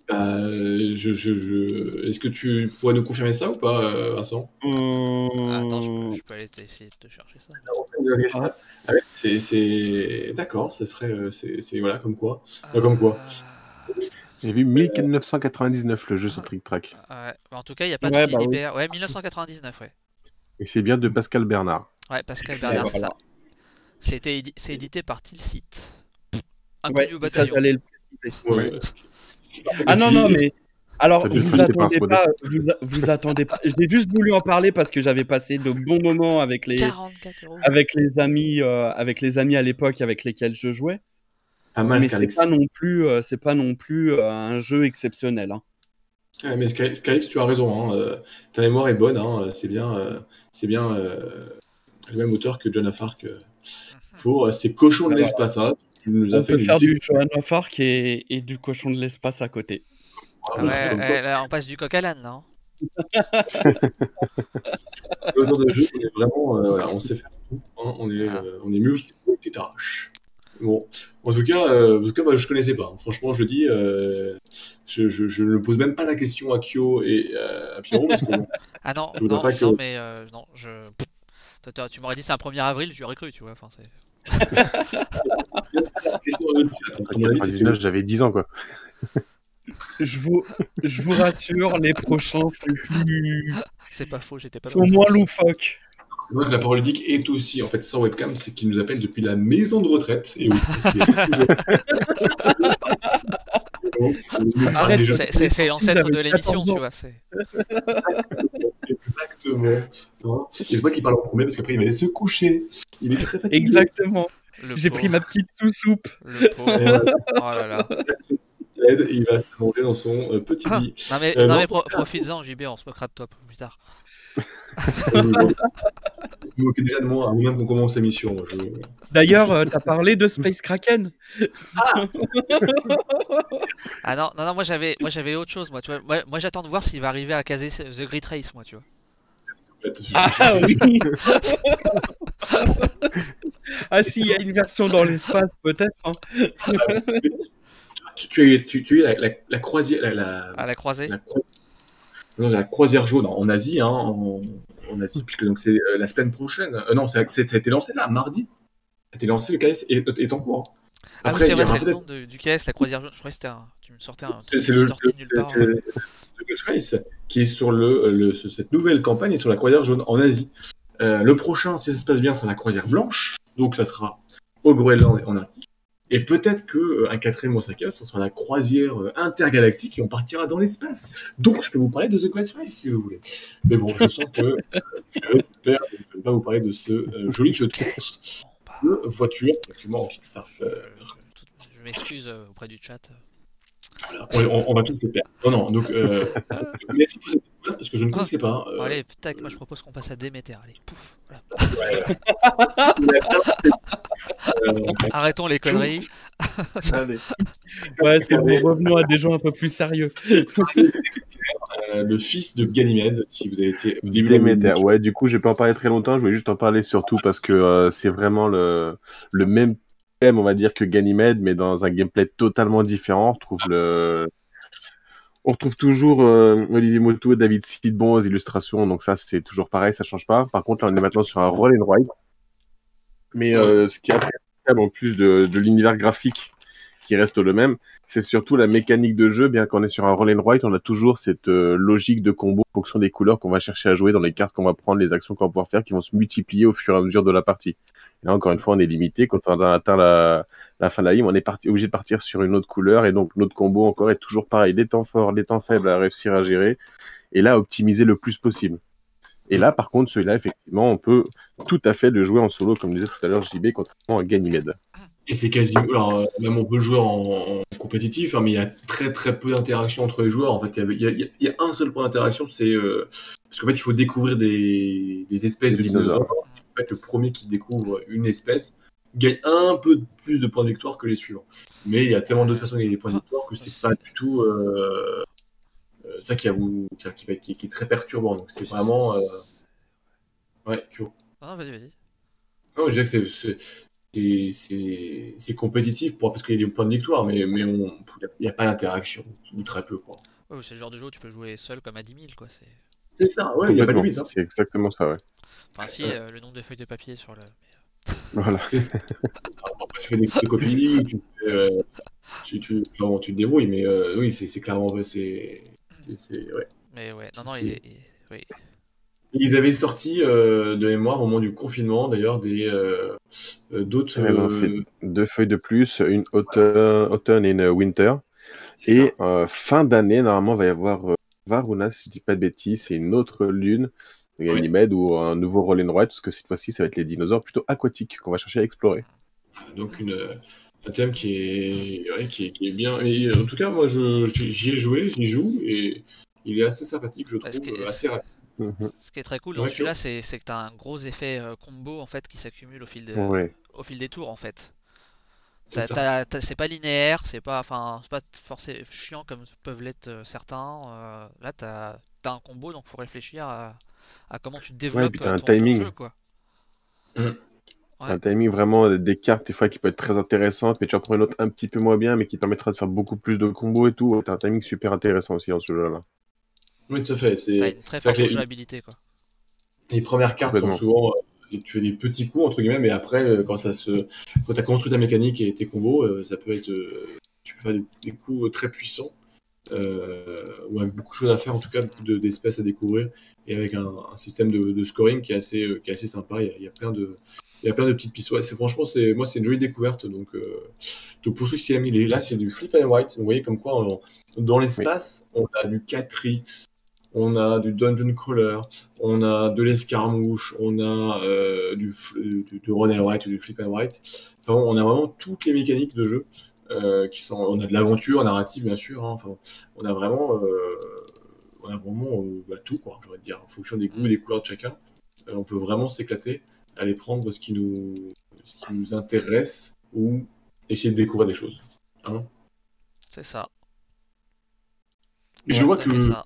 Est-ce que tu pourrais nous confirmer ça ou pas, Vincent? Attends, je peux aller essayer de te chercher ça. C'est... D'accord, ce serait... C'est voilà, comme quoi. Comme quoi. J'ai vu 1999 le jeu sur Trick Track. Ouais. En tout cas, il n'y a pas de Philibert. Ouais, 1999, ouais. Et c'est bien de Pascal Bernard. Ouais, Pascal Bernard, c'est ça. C'est édité par Tilsit. Ouais, ça j'allais le préciser. Ah non, mais alors vous attendez pas. J'ai juste voulu en parler parce que j'avais passé de bons moments avec les amis à l'époque avec lesquels je jouais. Pas mal, mais c'est pas non plus un jeu exceptionnel. Hein. Ouais, mais Scarlix, tu as raison. Hein. Ta mémoire est bonne. Hein. C'est bien le même auteur que John of Arc. Pour ces cochons de l'espace. Hein. Tu nous as on peut faire du John of Arc et du cochon de l'espace à côté. Là, on passe du coq à l'âne, là. L'auteur de jeu, on est vraiment, on sait faire tout. Hein. On est mieux que des tâches. Bon, en tout cas, je connaissais pas. Franchement, je dis, je ne pose même pas la question à Kyo et à Pierrot parce que ah non, non, tu m'aurais dit c'est un 1er avril, j'aurais cru, tu vois. Enfin, c'est... J'avais 10 ans, quoi. Je vous rassure, les prochains sont plus... C'est pas faux, j'étais pas... sont moins loufoques. C'est vrai que la parole ludique est aussi, en fait, sans webcam, c'est qu'il nous appelle depuis la maison de retraite. Et oui, parce qu'il est Arrête, déjà... C'est l'ancêtre de J'avais l'émission, 14 ans. tu vois. C'est... Exactement. Hein. Et c'est moi qui parle en premier parce qu'après il va aller se coucher. Il est très fatigué. Exactement. Le J'ai pauvre, pris ma petite sous-soupe. le pauvre. Oh là là. Il va s'allonger dans son petit Ah, lit. non mais, Non, profites-en, JB, on se moquera de toi plus tard. je me moquais déjà de moi avant même qu'on commence la mission. Moi, D'ailleurs, t'as parlé de Space Kraken. Ah non, non, non, moi j'avais autre chose, moi, tu vois. Moi j'attends de voir s'il va arriver à caser The Great Race, moi, tu vois. Ah oui. Ah si, il y a une version dans l'espace, peut-être. Hein. Tu as eu la croisière. À la croisée. La croisière jaune en Asie, hein, en Asie, puisque donc c'est la semaine prochaine. Non, ça a été lancé là, mardi. Ça a été lancé, le KS est en cours. Ah oui, c'est vrai, c'est le nom du KS, la croisière jaune. Je croyais que c'était tu me sortais un truc c'est le sorti nulle part. Race qui est sur cette nouvelle campagne est sur la croisière jaune en Asie. Le prochain, si ça se passe bien, c'est la croisière blanche, donc ça sera au Groenland et en Arctique. Et peut-être qu'un quatrième ou cinquième, ce sera la croisière intergalactique et on partira dans l'espace. Donc je peux vous parler de The Great Race si vous voulez. Mais bon, je sens que je vais ne vais pas vous parler de ce joli jeu de course de voiture, effectivement, en Kickstarter. Je m'excuse auprès du chat. Voilà, on va tout se perdre. Non, donc merci pour cette découverte parce que je ne connaissais pas. Bon, allez, tac, moi je propose qu'on passe à Déméter. Allez, pouf. Voilà. Arrêtons les conneries. Allez. Ouais, c'est bon, revenons à des gens un peu plus sérieux. Le fils de Ganymède, si vous avez été au début Déméter, ouais, du coup, je vais pas en parler très longtemps, je voulais juste en parler surtout parce que c'est vraiment le même thème, on va dire, que Ganymède, mais dans un gameplay totalement différent. On retrouve toujours Olivier Moto et David Sidbon aux illustrations, donc ça, c'est toujours pareil, ça change pas. Par contre, là, on est maintenant sur un roll and ride. Mais ce qui est appréciable, en plus de l'univers graphique qui reste le même, c'est surtout la mécanique de jeu. Bien qu'on est sur un roll and ride, on a toujours cette logique de combo en fonction des couleurs qu'on va chercher à jouer, dans les cartes qu'on va prendre, les actions qu'on va pouvoir faire, qui vont se multiplier au fur et à mesure de la partie. Et là, encore une fois, on est limité. Quand on a atteint la fin de la game, on est obligé de partir sur une autre couleur, et donc notre combo encore est toujours pareil. Les temps forts, les temps faibles à réussir à gérer, et là, optimiser le plus possible. Et là, par contre, celui-là, effectivement, on peut tout à fait le jouer en solo, comme disait tout à l'heure JB, contrairement à Ganymède. Et c'est quasiment. Alors, même on peut le jouer en compétitif, hein, mais il y a très très peu d'interaction entre les joueurs. En fait, il y a un seul point d'interaction, c'est. Parce qu'en fait, il faut découvrir des espèces de dinosaures. En fait, le premier qui découvre une espèce gagne un peu plus de points de victoire que les suivants. Mais il y a tellement d'autres façons de gagner des points de victoire que c'est pas du tout. Ça qui est très perturbant. Donc, c'est vraiment. Ouais, Kyo. Non, vas-y. Non, je dirais que c'est compétitif parce qu'il y a des points de victoire, mais il n'y a pas d'interaction, ou très peu, quoi. Ouais, c'est le genre de jeu où tu peux jouer seul comme à 10 000, quoi. C'est ça, ouais, il n'y a pas de limite. Hein. C'est exactement ça, ouais. Enfin, si, le nombre de feuilles de papier sur le. Voilà. C'est ça. Après, tu fais des copies, tu te débrouilles, mais oui, c'est clairement vrai. Ouais. Mais ouais, non, oui. Ils avaient sorti de mémoire au moment du confinement, d'ailleurs, d'autres. Ils ont fait 2 feuilles de plus, une automne et une winter. Et fin d'année, normalement, il va y avoir Varuna, si je dis pas de bêtises, c'est une autre lune de Ganymède ou un nouveau roll and ride, parce que cette fois-ci, ça va être les dinosaures plutôt aquatiques qu'on va chercher à explorer. Donc un thème qui est bien. Et, en tout cas, moi, j'y ai joué, j'y joue, et il est assez sympathique, je trouve, assez rapide. Ce qui est très cool dans celui-là, c'est que tu as un gros effet combo en fait qui s'accumule au fil des tours en fait. C'est pas linéaire, c'est pas forcément chiant comme peuvent l'être certains. Là, t'as un combo, donc faut réfléchir à comment tu développes ton jeu, quoi. Un timing vraiment des cartes des fois qui peut être très intéressante, mais tu en prends une autre un petit peu moins bien, mais qui permettra de faire beaucoup plus de combos et tout. T'as un timing super intéressant aussi dans ce jeu-là. Oui, tout à fait. T'as une très forte jouabilité, quoi. Les premières cartes sont souvent. Tu fais des petits coups, entre guillemets, mais après, quand tu as construit ta mécanique et tes combos, ça peut être. Tu peux faire des coups très puissants. ou avec beaucoup de choses à faire, en tout cas beaucoup d'espèces à découvrir, et avec un système de scoring qui est assez sympa. Il y a plein de petites pistes. Ouais, franchement, moi, c'est une jolie découverte. Donc pour ceux qui s'y aiment, là, c'est du flip and write. Vous voyez comme quoi, dans l'espace, on a du 4X, on a du dungeon crawler, on a de l'escarmouche, on a du run and write ou du flip and write. Enfin, on a vraiment toutes les mécaniques de jeu. On a de l'aventure narrative, bien sûr, hein. Enfin, on a vraiment tout, quoi, j'aurais dire, en fonction des goûts et des couleurs de chacun. On peut vraiment s'éclater, aller prendre ce qui nous intéresse ou essayer de découvrir des choses. Hein. C'est ça. Et je vois ça fait ça.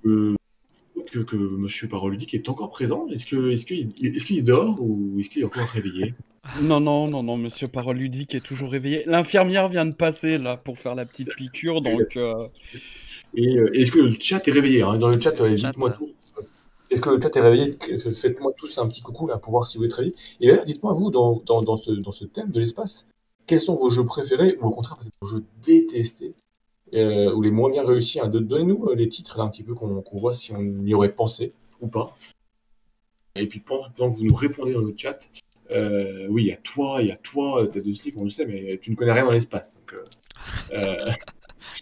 que Monsieur Paroludique est encore présent. Est-ce qu'il dort ou est-ce qu'il est encore réveillé? Non, Monsieur Paroludique est toujours réveillé. L'infirmière vient de passer là pour faire la petite piqûre, donc. Et est-ce que le chat est réveillé, hein? Dans le chat, dites-moi tous. Est-ce que le chat est réveillé? Faites-moi tous un petit coucou là pour voir si vous êtes réveillés. Et d'ailleurs, dites-moi vous dans ce thème de l'espace, quels sont vos jeux préférés ou au contraire peut-être vos jeux détestés ou les moins bien réussis, hein. Donnez-nous les titres là un petit peu qu'on voit si on y aurait pensé ou pas. Et puis pendant que vous nous répondez dans le chat, oui, il y a toi, tête de slip, on le sait, mais tu ne connais rien dans l'espace. Donc,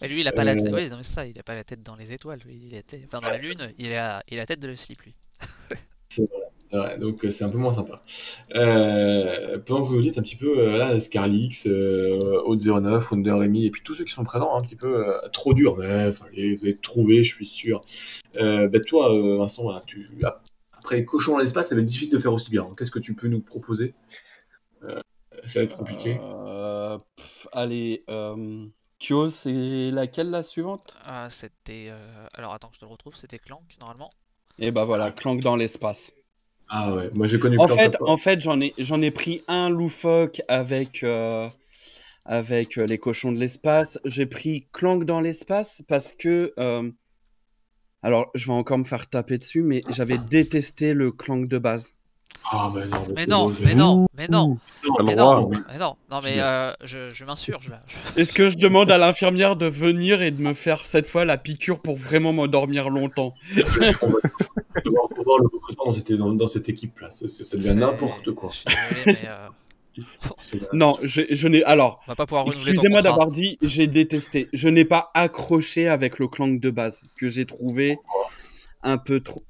Mais lui, il a pas la tête. Oui, non, mais c'est ça, il a pas la tête dans les étoiles. Lui, enfin, dans la lune, il a la tête de le slip, lui. C'est vrai. Donc c'est un peu moins sympa. Pendant que vous nous dites un petit peu, là, Scarlix, Haute09, Wonder Remy, et puis tous ceux qui sont présents, un petit peu trop dur, mais vous allez trouver, je suis sûr. Toi, Vincent, voilà, après les cochons dans l'espace, ça va être difficile de faire aussi bien. Qu'est-ce que tu peux nous proposer? Ça va être compliqué. Allez, Kyo, c'est laquelle la suivante? C'était. Alors attends que je te le retrouve, c'était Clank normalement. Et bah voilà, Clank dans l'espace. Ah ouais, moi j'ai connu Clank. En fait, j'en ai pris un loufoque avec les cochons de l'espace. J'ai pris Clank dans l'espace parce que. Alors, je vais encore me faire taper dessus, mais j'avais détesté le Clank de base. Ah mais non, mais non, je m'insurge là. Est-ce que je demande à l'infirmière de venir et de me faire cette fois la piqûre pour vraiment m'endormir longtemps? On va devoir revoir le recrutement dans cette équipe-là. Ça devient n'importe quoi. Je suis désolé, mais non, je n'ai. Alors, on va pas pouvoir renouveler ton excusez-moi contrat. d'avoir dit j'ai détesté. Je n'ai pas accroché avec le Clank de base que j'ai trouvé un peu trop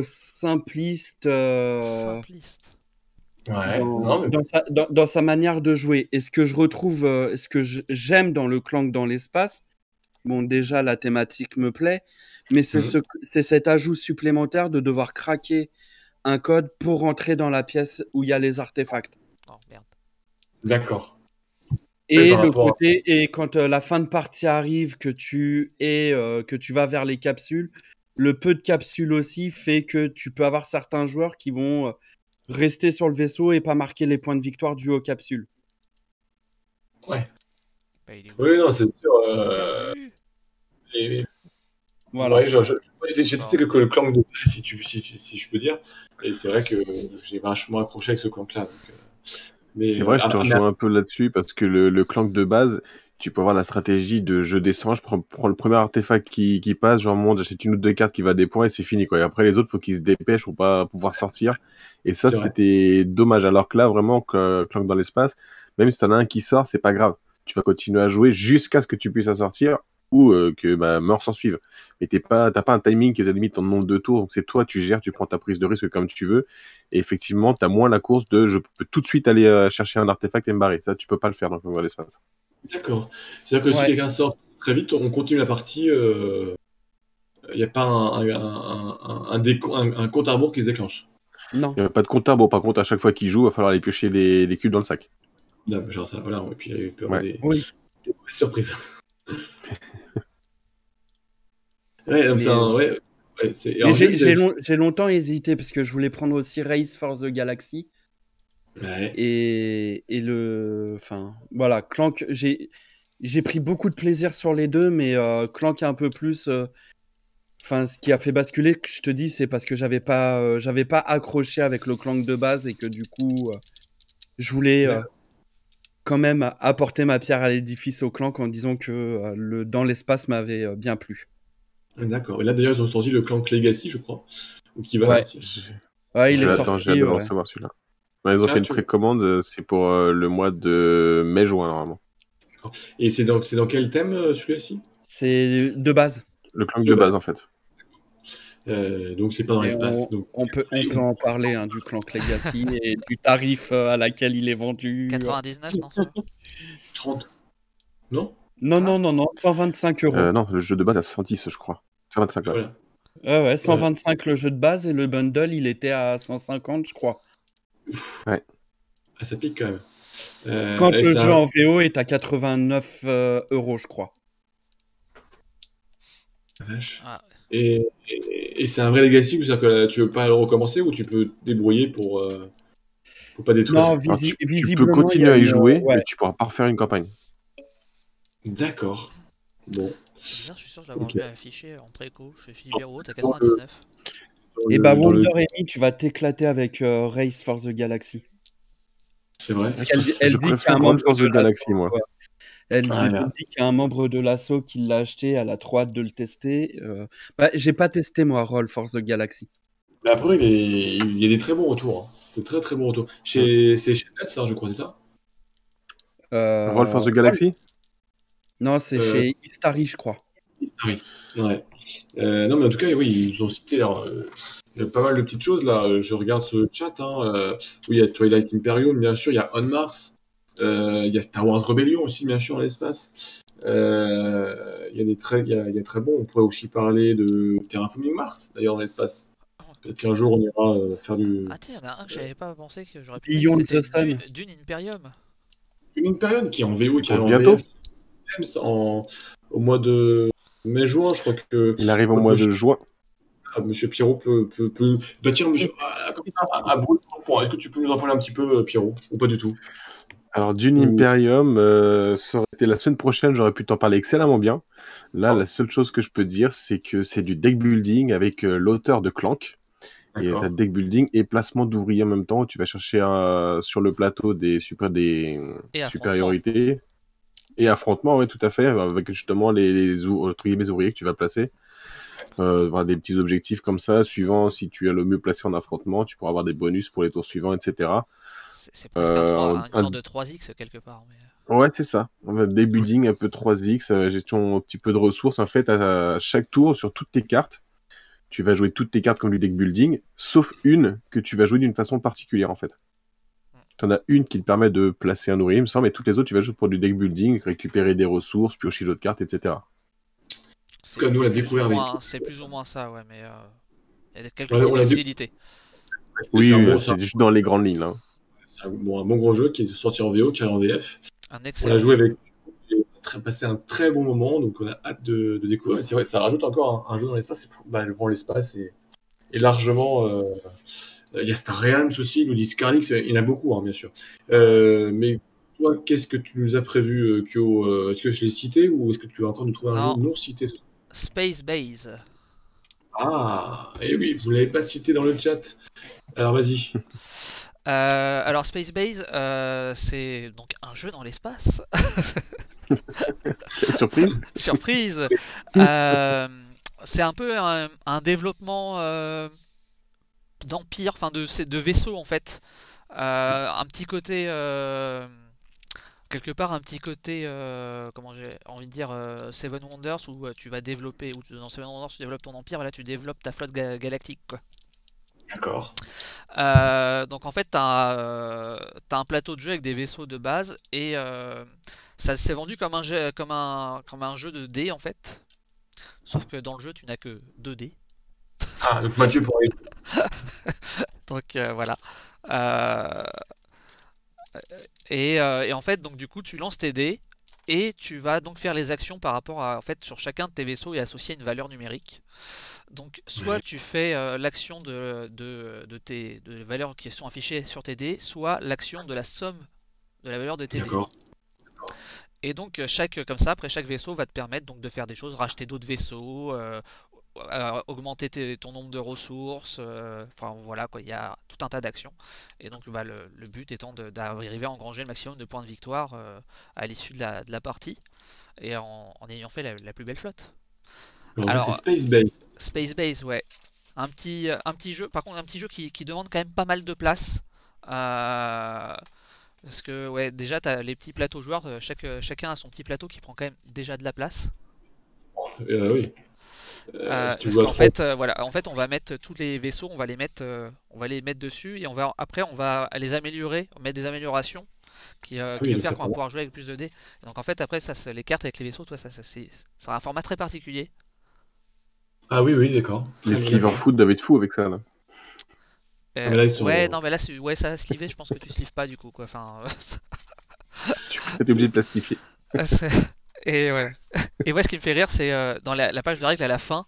simpliste. Simpliste. Ouais, dans sa manière de jouer. Et ce que je retrouve, ce que j'aime dans le Clank dans l'espace, bon, déjà la thématique me plaît, mais c'est cet ajout supplémentaire de devoir craquer un code pour rentrer dans la pièce où il y a les artefacts. Oh merde. D'accord. Et le côté, et quand la fin de partie arrive, que tu vas vers les capsules, le peu de capsules aussi fait que tu peux avoir certains joueurs qui vont rester sur le vaisseau et pas marquer les points de victoire dus aux capsules. Ouais. Oui, non, c'est sûr. Voilà. Ouais, j'ai testé que le Clank de base, si je peux dire. Et c'est vrai que j'ai vachement accroché avec ce Clank-là. C'est vrai, je te rejoins un peu là-dessus parce que le Clank de base, tu peux avoir la stratégie de je descends, je prends le premier artefact qui passe, j'en monte, j'achète une ou deux cartes qui va des points et c'est fini, quoi. Et après, les autres, faut qu'ils se dépêchent pour pas pouvoir sortir. Et ça, c'était dommage. Alors que là, vraiment, Clank dans l'espace, même si t'en as un qui sort, c'est pas grave. Tu vas continuer à jouer jusqu'à ce que tu puisses en sortir ou que mort s'en suive. Mais t'as pas un timing qui te limite ton nombre de tours, donc c'est toi, tu gères, tu prends ta prise de risque comme tu veux. Et effectivement, t'as moins la course de je peux tout de suite aller chercher un artefact et me barrer. Ça, tu peux pas le faire dans le l'espace. D'accord. C'est-à-dire que si quelqu'un sort très vite, on continue la partie. Il n'y a pas un compte à rebours qui se déclenche. Non. Il n'y a pas de compte à rebours. Par contre, à chaque fois qu'il joue, il va falloir aller piocher les cubes dans le sac. Genre ça, voilà. Et puis il peut y avoir des surprises. J'ai longtemps hésité parce que je voulais prendre aussi Race for the Galaxy. Ouais. Et voilà, Clank, j'ai pris beaucoup de plaisir sur les deux, mais Clank un peu plus. Ce qui a fait basculer, je te dis, c'est parce que j'avais pas accroché avec le Clank de base et que du coup, je voulais quand même apporter ma pierre à l'édifice au Clank en disant que dans l'espace m'avait bien plu. D'accord. Et là, d'ailleurs, ils ont sorti le Clank Legacy, je crois, ou qui va Ouais. sortir. Ouais, il est J'ai hâte sorti. de le ouais. recevoir celui-là. Ils ont Ah, fait une tu- précommande, c'est pour le mois de mai-juin normalement. Et c'est dans quel thème, celui-ci? C'est de base. Le clank De de base. base en fait. Donc, c'est pas dans Et l'espace. Donc, on peut en parler hein, du Clank Legacy et du tarif à laquelle il est vendu. 99, non ça va 30. Non? Non, 125 euros. Non, le jeu de base à 110 je crois. 125 ouais. Voilà. Ouais, 125 le jeu de base et le bundle il était à 150 je crois. Ah, ça pique quand même. Quand et le c'est jeu un- en VO est à 89 euros je crois. Vache. Ah, Et c'est un vrai Legacy, c'est-à-dire que tu veux pas le recommencer ou tu peux te débrouiller pour pas détruire? Non, Alors, tu peux visiblement continuer à y jouer, ouais. mais tu pourras pas refaire une campagne. D'accord. Bon. c'est bizarre, je suis sûr de l'avoir Ok. vu affiché en préco chez Filibero, t'as 99. Et bah Dans le- Wonder Amy, tu vas t'éclater avec Race for the Galaxy. C'est vrai. Parce elle Je dit qu'il y a préfère un Roll membre for de the Galaxy moi. l'assaut, elle Ah, là. dit qu'il y a un membre de l'assaut qui l'a acheté, elle a trop hâte de le tester. J'ai pas testé moi Roll for the Galaxy. Mais après, il y a des très bons retours. Hein. C'est très très bons retours. C'est chez Nuts, hein, je crois, c'est ça? Roll for the Galaxy Non, c'est Euh, chez Istari, je crois. Historique. Ouais. Non, mais en tout cas, oui, ils nous ont cité alors, il y a pas mal de petites choses là. Je regarde ce chat. Hein, oui, il y a Twilight Imperium, bien sûr. Il y a On Mars. Il y a Star Wars Rebellion aussi, bien sûr, dans l'espace. Il y a il y a très bons. On pourrait aussi parler de Terraforming Mars, d'ailleurs, dans l'espace. Peut-être qu'un jour, on ira faire du. Ah tiens, il y en a un que j'avais pas pensé que j'aurais pu Beyond mettre, the c'était Sun. Dune Imperium. Une période qui est en VO et qui Pour arrive en bientôt. VF au mois de mai-juin, je crois que. Il arrive au mois de juin. Monsieur Pierrot peut... Bah tiens, monsieur, comme ça, à brûle pour le point. Est-ce que tu peux nous en parler un petit peu, Pierrot, ou pas du tout? Alors Dune Imperium, ça aurait été la semaine prochaine, j'aurais pu t'en parler excellemment bien. Là, la seule chose que je peux dire, c'est que c'est du deck building avec l'auteur de Clank. Et D'accord. t'as deck building et placement d'ouvriers en même temps. Tu vas chercher sur le plateau des supériorités et affrontements, ouais, tout à fait, avec justement les ouvriers que tu vas placer. Avoir des petits objectifs comme ça, suivant si tu es le mieux placé en affrontement, tu pourras avoir des bonus pour les tours suivants, etc. C'est presque une sorte de 3X quelque part. Mais... Ouais, c'est ça. Des buildings un peu 3X, gestion un petit peu de ressources. En fait, à chaque tour, sur toutes tes cartes, tu vas jouer toutes tes cartes comme du deck building, sauf une que tu vas jouer d'une façon particulière, en fait. Tu en as une qui te permet de placer un ouvrier, il me semble, mais toutes les autres, tu vas jouer pour du deck building, récupérer des ressources, piocher d'autres cartes, etc. En tout cas, nous, on l'a découvert avec. C'est plus ou moins ça, ouais, mais il y a quelques Ouais, on l'a petites vu. subtilités. Oui, c'est c'est juste dans les grandes lignes, là. un bon gros jeu qui est sorti en VO, qui arrive en VF. Un On a excellent joué jeu. avec. On a passé un très bon moment, donc on a hâte de découvrir. Et c'est vrai, ça rajoute encore un jeu dans l'espace. Devant l'espace est largement. Il y a Star Realms aussi, nous dit Scarlix, il y en a beaucoup, hein, bien sûr. Mais toi, qu'est-ce que tu nous as prévu, Kyo? Est-ce que je l'ai cité ou est-ce que tu vas encore nous trouver un Non. jeu non cité? Space Base. Ah, et oui, vous l'avez pas cité dans le chat. Alors vas-y. Alors Space Base, c'est donc un jeu dans l'espace. Quelle surprise! Surprise. C'est un peu un développement d'empire, enfin de vaisseaux en fait. Un petit côté quelque part un petit côté comment j'ai envie de dire Seven Wonders où tu vas développer, ou dans Seven Wonders tu développes ton empire et là tu développes ta flotte galactique quoi. D'accord. Donc en fait t'as un plateau de jeu avec des vaisseaux de base et ça s'est vendu comme un jeu, comme un jeu de dés en fait. Sauf que dans le jeu tu n'as que 2 dés. Ah, donc Mathieu pour aller. Donc voilà. Et en fait, donc du coup, tu lances tes dés et tu vas donc faire les actions par rapport à, en fait, sur chacun de tes vaisseaux et associer une valeur numérique. Donc, soit tu fais l'action de valeurs qui sont affichées sur tes dés, soit l'action de la somme de la valeur de tes dés. D'accord. Et donc, comme ça, après chaque vaisseau va te permettre donc de faire des choses, racheter d'autres vaisseaux, augmenter ton nombre de ressources, enfin voilà quoi, il y a tout un tas d'actions. Et donc bah, le but étant d'arriver à engranger le maximum de points de victoire à l'issue de la partie, et en ayant fait la plus belle flotte. Alors, Alors, c'est Space Base. Space Base, ouais. Un petit jeu, par contre un petit jeu qui demande quand même pas mal de place. Parce que ouais, déjà t'as les petits plateaux joueurs, chacun a son petit plateau qui prend quand même déjà de la place. Oui. Si tu Parce joues à qu'en 3, fait, voilà, en fait, on va mettre tous les vaisseaux, on va les mettre dessus et après, on va les améliorer, mettre des améliorations qui oui, va donc faire ça qu'on va prend. pouvoir jouer avec plus de dés. Et donc en fait, après, les cartes avec les vaisseaux, toi, c'est un format très particulier. Ah oui, d'accord. Les Très bien, Sliver d'accord. Foot doivent être fous avec ça, là. Ah, mais là, ils sont. Ouais, non, mais là, ouais, ça sliver, je pense que tu slives pas du coup, quoi. Enfin, T'es obligé de plastifier. c'est- et ouais. Et ouais, ce qui me fait rire, c'est dans la page de règles à la fin,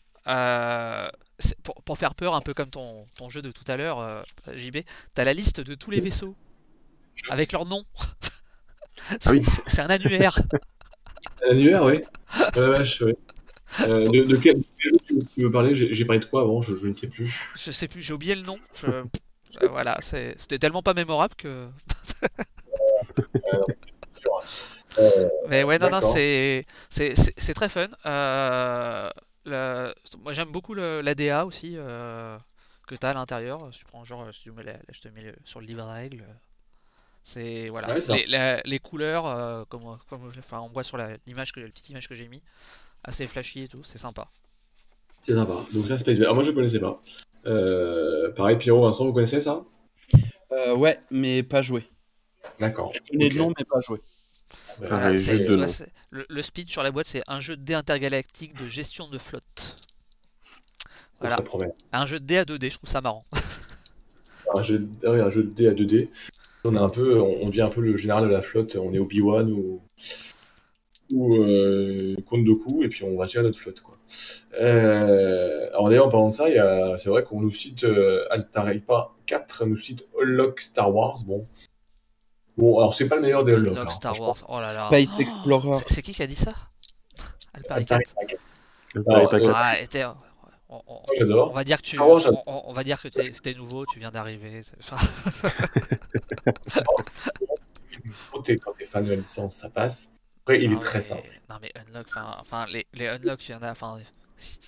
pour faire peur, un peu comme ton jeu de tout à l'heure, JB, t'as la liste de tous les vaisseaux avec leur nom. Ah oui. C'est un annuaire. L'annuaire, oui. La vache, oui. De quel jeu tu veux parler? J'ai parlé de quoi avant? Je ne sais plus. Je sais plus, j'ai oublié le nom. Voilà, c'était tellement pas mémorable que. C'est sûr. Mais ouais, non, D'accord. c'est très fun. Moi j'aime beaucoup l'ADA aussi que t'as à l'intérieur. Si tu prends genre, si tu mets je te mets sur le livre de règles. C'est voilà, Ouais, ça. les couleurs enfin on voit sur la petite image que j'ai mis, assez flashy et tout, c'est sympa. C'est sympa. Donc ça, Space Base. Alors moi, je ne connaissais pas. Pareil, Pierrot, Vincent, vous connaissez ça? Ouais, mais pas joué. D'accord. Je connais Ok. le nom, mais pas joué. Ouais. Voilà, Pareil, juste tu de vois, nom. le speed sur la boîte, c'est un jeu de dés intergalactique de gestion de flotte. Donc Voilà, ça promet. un jeu de dés à 2D, je trouve ça marrant. Un jeu de dés à 2D. On devient un peu le général de la flotte. On est Obi-Wan ou Count Dooku, et puis on va gérer notre flotte, quoi. Alors d'ailleurs, en parlant de ça, c'est vrai qu'on nous cite Altaripa 4 nous cite Unlock Star Wars. Bon, alors c'est pas le meilleur des Unlock, Unlock hein, Star franchement. Wars, oh là là. Space Oh, Explorer. c'est qui a dit ça? Alpari 4. Altaripa 4. Alors, Alors, Ah, on moi j'adore. va dire que Star Wars, j'adore. on va dire que t'es nouveau, tu viens d'arriver. Quand t'es fan de la licence, ça passe. Après, il est très simple. Non mais Unlock, enfin les Unlock, il y en a, enfin.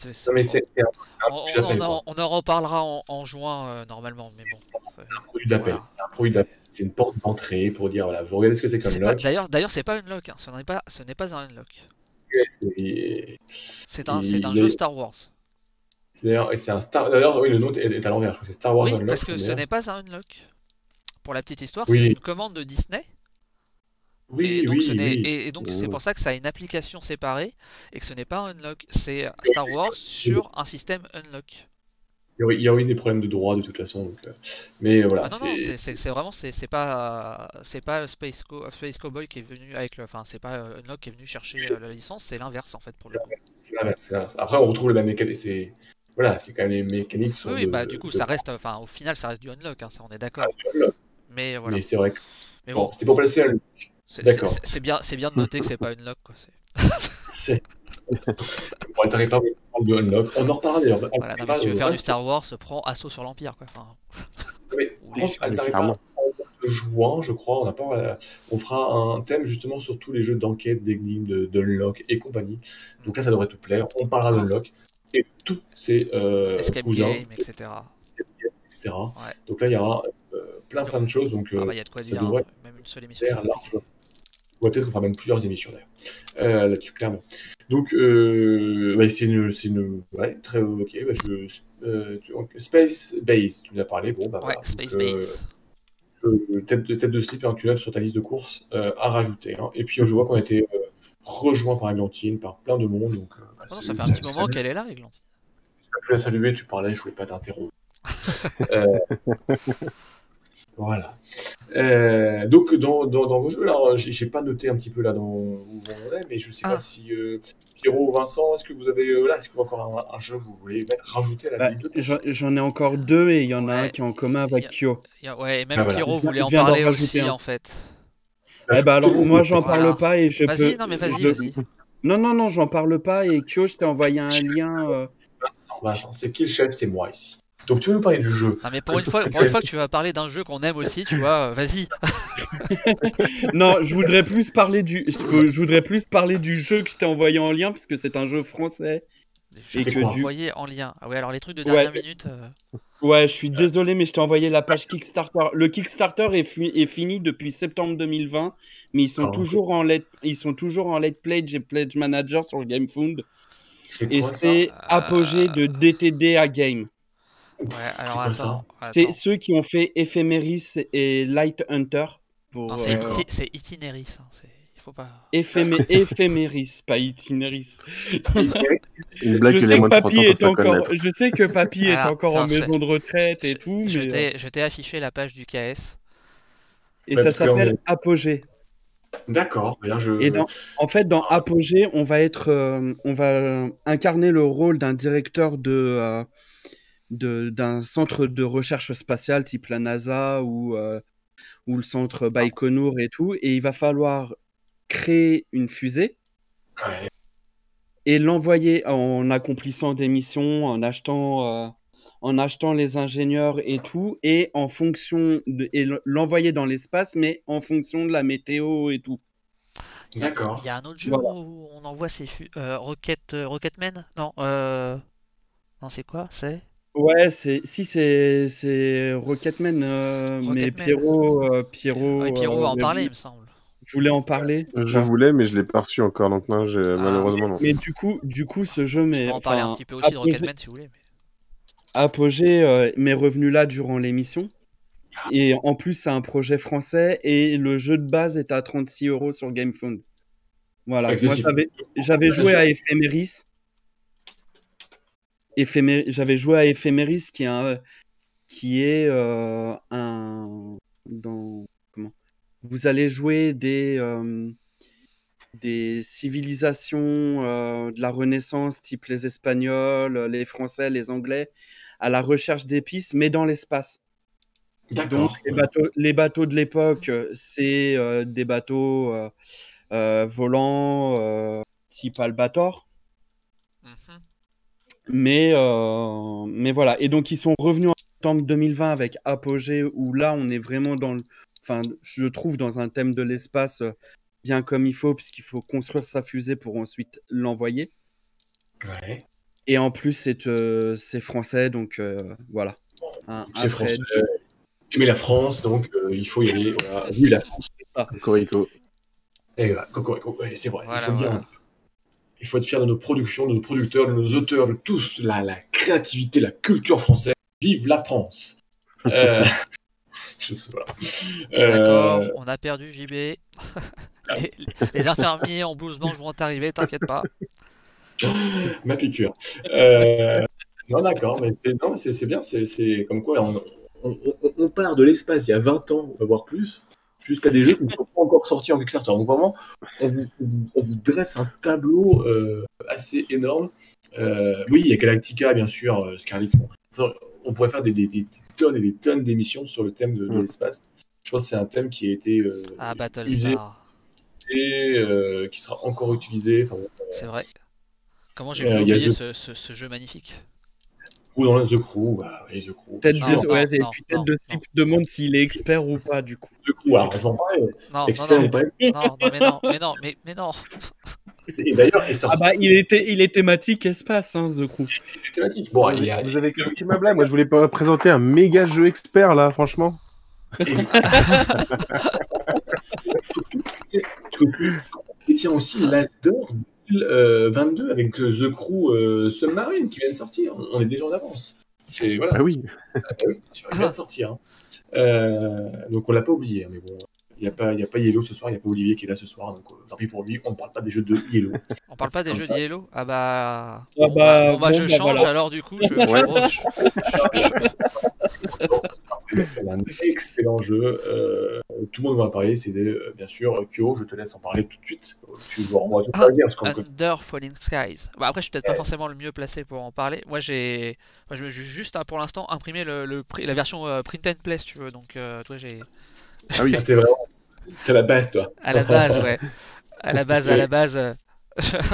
Non, mais c'est un produit d'appel, quoi. On en reparlera en juin normalement, mais bon. C'est un produit d'appel. Voilà. C'est un produit d'appel. C'est une porte d'entrée pour dire, voilà, vous regardez ce que c'est qu'un Unlock. D'ailleurs, c'est pas Unlock, hein. Ce n'est pas un Unlock. C'est un Il jeu est- Star Wars. C'est un Star. D'ailleurs, oui, le nom est à l'envers. Je crois que c'est Star Wars Oui, Unlock. parce que je ce crois bien. n'est pas un Unlock. Pour la petite histoire, Oui. c'est une commande de Disney. Oui, Et donc, oui. et donc c'est pour ça que ça a une application séparée et que ce n'est pas un Unlock. C'est Star Wars sur un système Unlock. Il y a eu des problèmes de droit de toute façon. Donc, mais voilà, Ah non, c'est vraiment, c'est pas Space Cowboy qui est venu avec enfin, c'est pas Unlock qui est venu chercher la licence, c'est l'inverse en fait pour le coup. c'est l'inverse. Après, on retrouve les mêmes mécaniques. Voilà, c'est quand même les mécaniques sont Oui, bah du coup, ça reste, enfin, au final, ça reste du Unlock, hein, ça, on est d'accord. Mais voilà. Mais c'est vrai que Mais bon, c'était pour placer un. D'accord. c'est bien de noter que c'est pas Unlock, quoi. C'est. Bon, t'arrives pas à de Unlock. On en reparlera d'ailleurs. Voilà, non, mais si tu veux faire du Star Wars, prends Assaut sur l'Empire, quoi. Enfin, Mais ou par les contre, Altaripa, clairement. en juin, je crois, on fera un thème justement sur tous les jeux d'enquête, d'énigmes, d'Unlock et compagnie. Donc là, ça devrait te plaire. On parlera d'Unlock et tous ses Escape cousins, Game, etc. etc. Ouais. Donc là, il y aura plein de choses. Donc Ah bah, y a de quoi ça dire, devrait hein. Même une seule émission, faire c'est compliqué. large. Ouais, peut-être qu'on fera même plusieurs émissions d'ailleurs là-dessus, clairement. Donc, c'est une. Ouais, très ok. Space Base, tu nous as parlé. Bon, bah Ouais, voilà. Space Donc, Base. tête de slip et un tune-up sur ta liste de courses à rajouter, hein. Et puis je vois qu'on a été rejoint par Eglantine, par plein de monde. Donc, Oh non, ça fait un petit moment qu'elle est là, Eglantine. Je pu la saluer, tu parlais, je voulais pas t'interrompre. Voilà. Donc dans vos jeux, alors j'ai pas noté un petit peu là où on est, mais je sais pas si Pierrot ou Vincent, est-ce que vous avez est-ce que vous avez encore un jeu que vous voulez rajouter à la liste de courses? J'en ai encore deux et il y en a un Ouais. qui est en commun avec Kyo. Ouais, et même Ah, voilà. Pierrot voulait Je en viens d'en parler rajouter aussi, un. en fait. Eh ben alors, moi, j'en Voilà. parle pas et je Vas-y, peux. non mais vas-y, je- vas-y. Non, j'en parle pas et Kyo, je t'ai envoyé un lien Vincent, c'est qui le chef? C'est moi ici. Donc tu veux nous parler du jeu? Non mais pour une fois que tu vas parler d'un jeu qu'on aime aussi, tu vois, vas-y. Non, je voudrais plus parler du jeu que je t'ai envoyé en lien, parce que c'est un jeu français. Je C'est t'ai quoi envoyé en lien. Ah ouais, alors les trucs de dernière minute. Ouais, je suis désolé, mais je t'ai envoyé la page Kickstarter. Le Kickstarter est fini depuis septembre 2020, mais ils sont toujours en let's pledge et pledge manager sur le GameFound. C'est Et quoi ça? c'est apogée de DTD à Game. Ouais, alors quoi, ça attends. C'est ceux qui ont fait Ephemeris et Light Hunter. Non, c'est Itineris. Hein, il faut pas. Ephemeris, pas Itineris. Une blague Je que sais les moins que de 30 ans peuvent pas connaître. je sais que Papy est Alors, encore en maison de retraite et tout, Je mais t'ai affiché la page du KS. et Ouais, ça parce que là, s'appelle Apogée. D'accord, bien Et en fait, dans Apogée, on va incarner le rôle d'un directeur d'un centre de recherche spatiale type la NASA ou le centre Baïkonour et tout, et il va falloir créer une fusée Ouais. et l'envoyer en accomplissant des missions, en achetant les ingénieurs et tout, et l'envoyer dans l'espace, mais en fonction de la météo et tout. D'accord. Il y a un autre jeu Voilà. où on envoie ces Rocketman? Non, non, c'est quoi? C'est Ouais, c'est Rocketman, mais Rocketman. Pierrot Ouais, Pierrot va en parler, il me semble. voulait en parler. Je voulais, mais je l'ai pas reçu encore, donc non, malheureusement non. Mais du coup, ce jeu, Je peux en parler un petit peu aussi de Rocketman si vous voulez. Apogée m'est revenu là durant l'émission. Et en plus, c'est un projet français et le jeu de base est à 36 € sur GameFound. Voilà. Moi, j'avais joué à Ephemeris. J'avais joué à Ephemeris qui est comment vous allez jouer des civilisations de la Renaissance, type les Espagnols, les Français, les Anglais, à la recherche d'épices, mais dans l'espace. Donc, les bateaux de l'époque, c'est des bateaux volants type Albator. Mais voilà. Et donc, ils sont revenus en septembre 2020 avec Apogée, où là, on est vraiment je trouve, dans un thème de l'espace bien comme il faut, puisqu'il faut construire sa fusée pour ensuite l'envoyer. Ouais. Et en plus, c'est français, donc voilà. C'est français. Mais la France, donc il faut y aller. Voilà. Oui, la France. Cocorico. Et voilà, Cocorico, ouais, c'est vrai. Voilà, il faut dire un peu. Il faut être fier de nos productions, de nos producteurs, de nos auteurs, de tous, la créativité, la culture française. Vive la France. Je sais pas. D'accord, on a perdu JB. les infirmiers en blouse blanche vont arriver, t'inquiète pas. Ma piqûre. Non, d'accord, mais c'est bien. C'est comme quoi on part de l'espace il y a 20 ans, voire plus, jusqu'à des jeux qui ne sont pas encore sortis en Kickstarter. Donc vraiment, on vous dresse un tableau assez énorme. Oui, il y a Galactica, bien sûr, Scarlet. On pourrait faire des tonnes et des tonnes d'émissions sur le thème de l'espace. Je pense que c'est un thème qui a été usé et qui sera encore utilisé. C'est vrai. Comment j'ai pu oublier ce jeu magnifique? Dans The Crew, bah, ouais, The Crew. Tête de slip demande s'il est expert ou pas, du coup. The Crew, alors on va en parler. Expert ou pas expert. Mais non. Et d'ailleurs, est sorti. Ah bah, il est thématique espace, hein, The Crew. Il est thématique. Bon, vous avez critiqué ma blague. Moi, je voulais pas présenter un méga jeu expert, là, franchement. Il tient aussi l'As d'or 2022 avec The Crew Submarine qui vient de sortir. On est déjà en avance. Voilà. Ah oui. Il vient de sortir. Donc on l'a pas oublié, mais bon. Il n'y a pas Yellow ce soir, il n'y a pas Olivier qui est là ce soir, donc tant pis pour lui, on ne parle pas des jeux de Yellow. On parle pas des jeux de Yellow? Ah bah. Je change, voilà. alors du coup, C'est un excellent jeu. Tout le monde va en parler. C'est bien sûr Kyo. Je te laisse en parler tout de suite. Tu dois en tout dire. Under Falling Skies. Bah après, je suis peut-être pas forcément le mieux placé pour en parler. Moi, je vais juste pour l'instant imprimer la version print and play, si tu veux. Donc, toi, j'ai. Ah oui. T'es la base, toi. À la base, ouais. À la base.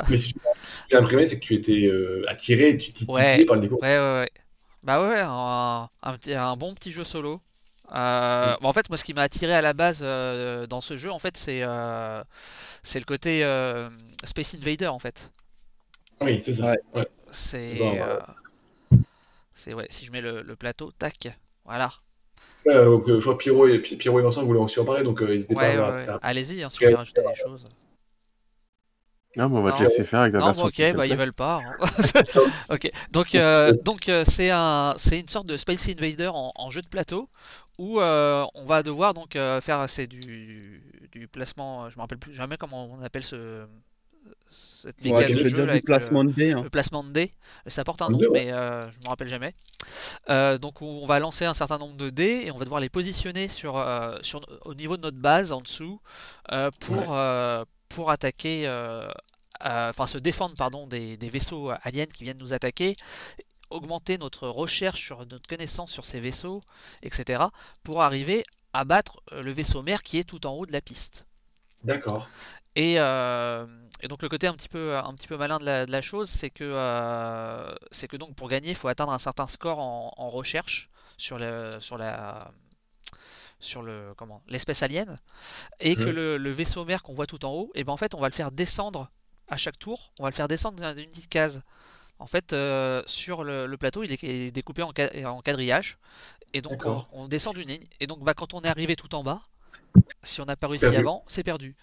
Mais si tu Ce qui m'a imprimé, c'est que tu étais attiré, tu t'es titillé Ouais, par le découvert. ouais. Bah ouais, un bon petit jeu solo. En fait, moi, ce qui m'a attiré à la base dans ce jeu, en fait, c'est le côté Space Invader, en fait. Oui, c'est ça. Ouais. Ouais. C'est, Bon, ouais, si je mets le plateau, tac, voilà. je vois Pierrot et Vincent voulaient aussi en parler, donc n'hésitez pas. Voilà, Ouais. Allez-y, hein, si vous Ok. voulez rajouter des choses. Ah, bon, on va te Non? laisser faire avec la Non, bon, version ok, bah ils template. veulent pas, hein. Ok, donc c'est une sorte de Space Invader en jeu de plateau où on va devoir donc faire du placement. Je me rappelle plus jamais comment on appelle cette On va Tu mécanique de gagner peux jeu dire là, du avec placement de dés, hein. le placement de dés. Ça porte un en nom, deux, ouais. mais je me rappelle jamais. Donc on va lancer un certain nombre de dés et on va devoir les positionner au niveau de notre base en dessous pour attaquer, enfin se défendre pardon des vaisseaux aliens qui viennent nous attaquer, augmenter notre recherche sur notre connaissance sur ces vaisseaux, etc. pour arriver à battre le vaisseau mère qui est tout en haut de la piste. D'accord. Et donc le côté un petit peu malin de la chose, c'est que donc pour gagner, il faut atteindre un certain score en recherche sur l'espèce alien, et que Mhm. le vaisseau mère qu'on voit tout en haut, et ben en fait on va le faire descendre à chaque tour, on va le faire descendre d'une petite case. En fait, sur le plateau, il est découpé en quadrillage, et donc D'accord. on descend d'une ligne, et donc bah, quand on est arrivé tout en bas, si on n'a pas réussi Perdu. avant, c'est perdu.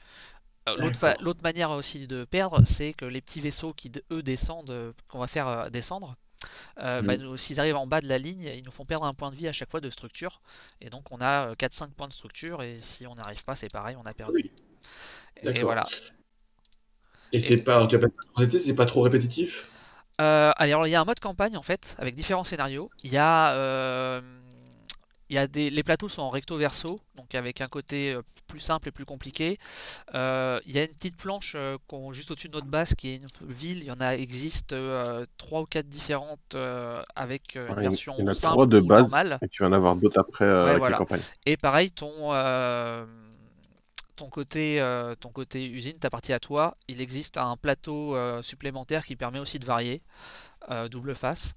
D'accord. L'autre manière aussi de perdre, c'est que les petits vaisseaux qui eux descendent, qu'on va faire descendre, bah, Mhm. s'ils arrivent en bas de la ligne, ils nous font perdre un point de vie à chaque fois de structure. Et donc on a 4-5 points de structure, et si on n'y arrive pas, c'est pareil, on a Ah perdu. oui, Et d'accord. voilà. Et Et, tu as pas c'est pas trop répétitif? alors il y a un mode campagne en fait, avec différents scénarios. Les plateaux sont en recto verso, donc avec un côté plus simple et plus compliqué. Il y a une petite planche juste au-dessus de notre base qui est une ville. Il y en a existe 3 ou 4 différentes avec une Ouais, il y version en a 3 simple de ou base, normale. et tu vas en avoir d'autres après Ouais, avec les voilà. campagnes. Et pareil, ton côté usine, ta partie à toi, il existe un plateau supplémentaire qui permet aussi de varier, double face.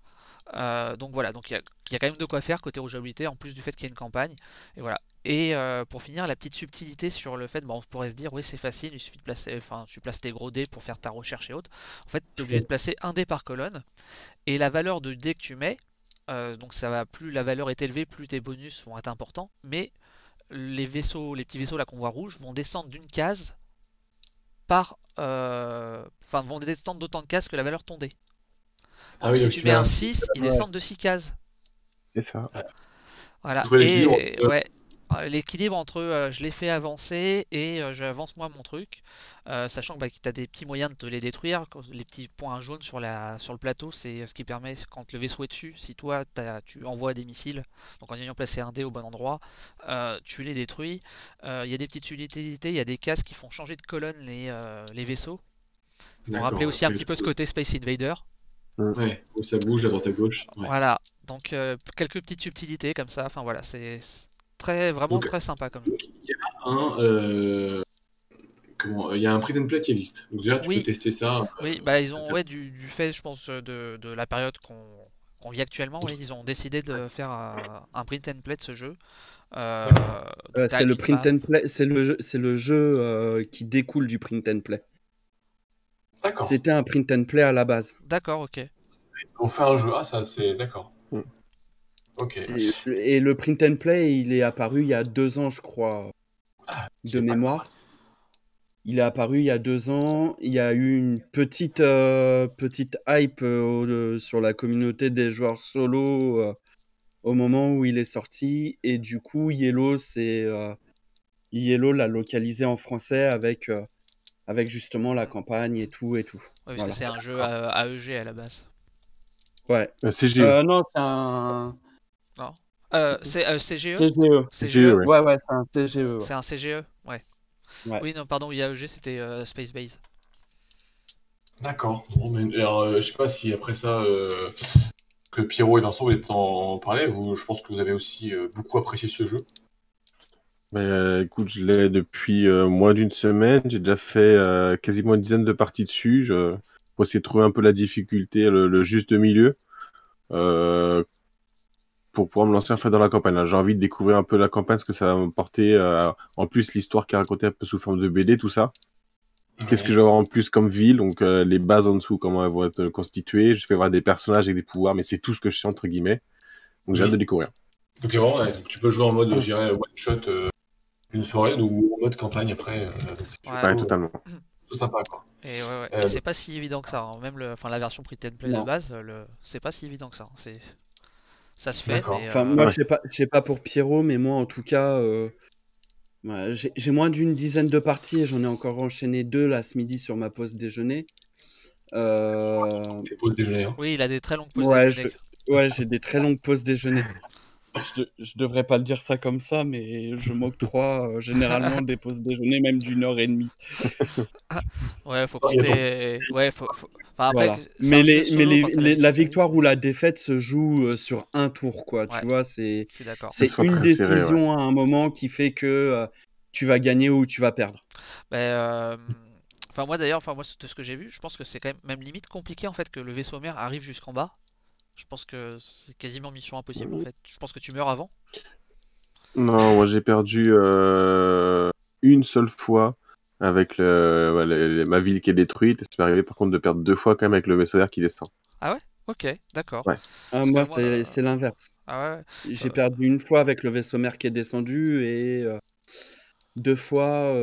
Donc voilà, donc il y a quand même de quoi faire côté rejouabilité en plus du fait qu'il y ait une campagne. Et voilà. Et pour finir, la petite subtilité sur le fait, bon, on pourrait se dire, oui, c'est facile, il suffit de placer, enfin, tu places tes gros dés pour faire ta recherche et autres. En fait, tu es obligé de placer un dé par colonne, et la valeur de dé que tu mets, donc ça va, plus la valeur est élevée, plus tes bonus vont être importants, mais les petits vaisseaux là qu'on voit rouges, vont descendre d'une case enfin, vont descendre d'autant de cases que la valeur de ton dé. Ah Donc oui, si donc tu si tu mets mets un un 6, 6, ils Ouais. descendent de 6 cases. C'est ça. Voilà. trouver l'équilibre. Et ouais, l'équilibre entre je les fais avancer et j'avance moi mon truc, sachant que bah, tu as des petits moyens de te les détruire. Les petits points jaunes sur le plateau, c'est ce qui permet, quand le vaisseau est dessus, si toi tu envoies des missiles, donc en ayant placé un dé au bon endroit, tu les détruis. Il y a des petites utilités, il y a des cases qui font changer de colonne les vaisseaux, pour rappeler D'accord, aussi un plus petit peu ce côté Space Invader. Mm. ouais, où ça bouge à droite à gauche. Ouais. Voilà, donc quelques petites subtilités comme ça, enfin voilà, c'est vraiment Donc, très sympa comme jeu. il y a il y a un print and play qui existe. Donc déjà, tu peux Oui, tester ça. oui, bah ils Ça ont, t'a- ouais, du fait, je pense, de la période qu'on vit actuellement, ouais, ils ont décidé de faire un print and play de ce jeu. D'accord. Donc t'as C'est le une print map. and play, c'est le jeu qui découle du print and play. D'accord. C'était un print and play à la base. D'accord, ok. On fait un jeu. Ah, ça, c'est. D'accord. Mm. Ok. Et le print and play, il est apparu il y a 2 ans, je crois, Ah, de ok, pas mémoire. Il est apparu il y a 2 ans. Il y a eu une petite hype sur la communauté des joueurs solo au moment où il est sorti. Et du coup, Yellow l'a localisé en français avec justement la campagne et tout et tout. Ouais, parce que Voilà. c'est un jeu AEG à la base. Ouais. CGE. Non, c'est un Non. C'est CGE? CGE. CGE, CGE? ouais. Ouais, c'est un CGE. C'est un CGE? Ouais. Ouais. Oui, non, pardon, oui, AEG c'était Space Base. D'accord. Bon, mais, alors, je sais pas si après ça, que Pierrot et Vincent voulaient en parler. Je pense que vous avez aussi beaucoup apprécié ce jeu. Écoute, je l'ai depuis moins d'une semaine. J'ai déjà fait quasiment une dizaine de parties dessus. pour essayer de trouver un peu la difficulté, le juste milieu, pour pouvoir me lancer en fait dans la campagne. Là, j'ai envie de découvrir un peu la campagne, ce que ça va me porter. En plus, l'histoire qui est racontée un peu sous forme de BD, tout ça. Qu'est-ce que je vais avoir en plus comme ville, donc les bases en dessous, comment elles vont être constituées. Je vais voir des personnages avec des pouvoirs, mais c'est tout ce que je sais entre guillemets. Donc j'ai hâte de découvrir. Donc vraiment, ouais, donc tu peux jouer en mode, je dirais, one shot une soirée ou en mode campagne après. Donc c'est Ouais. Ouais, totalement. tout sympa quoi. Et et c'est pas si évident que ça, hein. Même la version print and play de Non. base, c'est pas si évident que ça, hein. Ça se fait, D'accord. mais Enfin, moi, Ouais. je sais pas pour Pierrot, mais moi, en tout cas, ouais, j'ai moins d'une dizaine de parties et j'en ai encore enchaîné 2 là ce midi sur ma pause déjeuner. Tes pauses déjeuner. Hein. oui, il a des très longues pauses Ouais, déjeuner. ouais, j'ai des très longues pauses déjeuner. Je devrais pas le dire ça comme ça, mais je m'octroie généralement des pauses déjeuner, même d'1 h 30. Ouais, faut Ah, il y a compter. Ouais, Enfin, après, Voilà. c'est Mais, un jeu solo quand t'as la victoire ou la défaite se joue sur un tour, quoi. Ouais. Tu vois, Je suis d'accord. Ce c'est sera une très serré, décision à un moment qui fait que tu vas gagner ou tu vas perdre. Enfin, moi d'ailleurs, moi de ce que j'ai vu, je pense que c'est quand même limite compliqué en fait que le vaisseau mère arrive jusqu'en bas. Je pense que c'est quasiment mission impossible en fait. Je pense que tu meurs avant. Non, moi j'ai perdu une seule fois avec ma ville qui est détruite. Et ça m'est arrivé par contre de perdre 2 fois quand même avec le vaisseau air qui descend. Ah ouais? Ok, d'accord. Ouais. Parce Moi, que moi, c'est l'inverse. ah ouais. J'ai perdu une fois avec le vaisseau mère qui est descendu et 2 fois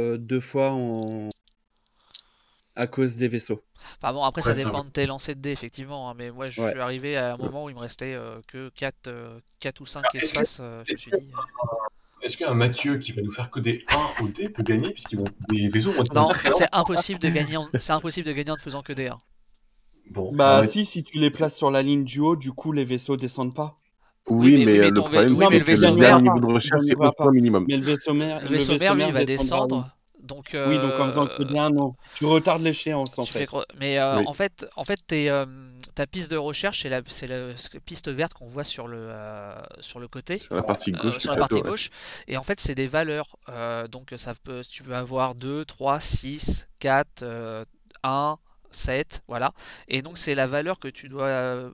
à cause des vaisseaux. Enfin bon, après Après, ça ça dépend de tes lancers de dés effectivement, hein, mais moi je Ouais. suis arrivé à un moment où il me restait que 4 ou 5 est-ce que- espaces. Je me suis dit. Est-ce qu'un Mathieu qui va nous faire que des 1 au dé peut gagner les vaisseaux vont être Non, très c'est lents. impossible de gagner en ne faisant que des 1. Bon, Bah si tu les places sur la ligne du haut, du coup les vaisseaux descendent pas. Oui, mais mais le ton problème, oui, mais c'est le que vaisseau le mère, dernier niveau de recherche, c'est 11 points minimum. Mais le vaisseau mère, lui, il va descendra, oui. descendre. Donc, Oui, donc en faisant que des 1, non. Tu retardes l'échéance en tu fait. fais mais Oui. en fait ta piste de recherche, c'est la piste verte qu'on voit sur le côté, Sur la partie gauche du sur la partie plateau, ouais. gauche. Et en fait, c'est des valeurs. Donc, tu peux avoir 2, 3, 6, 4, 1, 7, voilà. Et donc, c'est la valeur que tu dois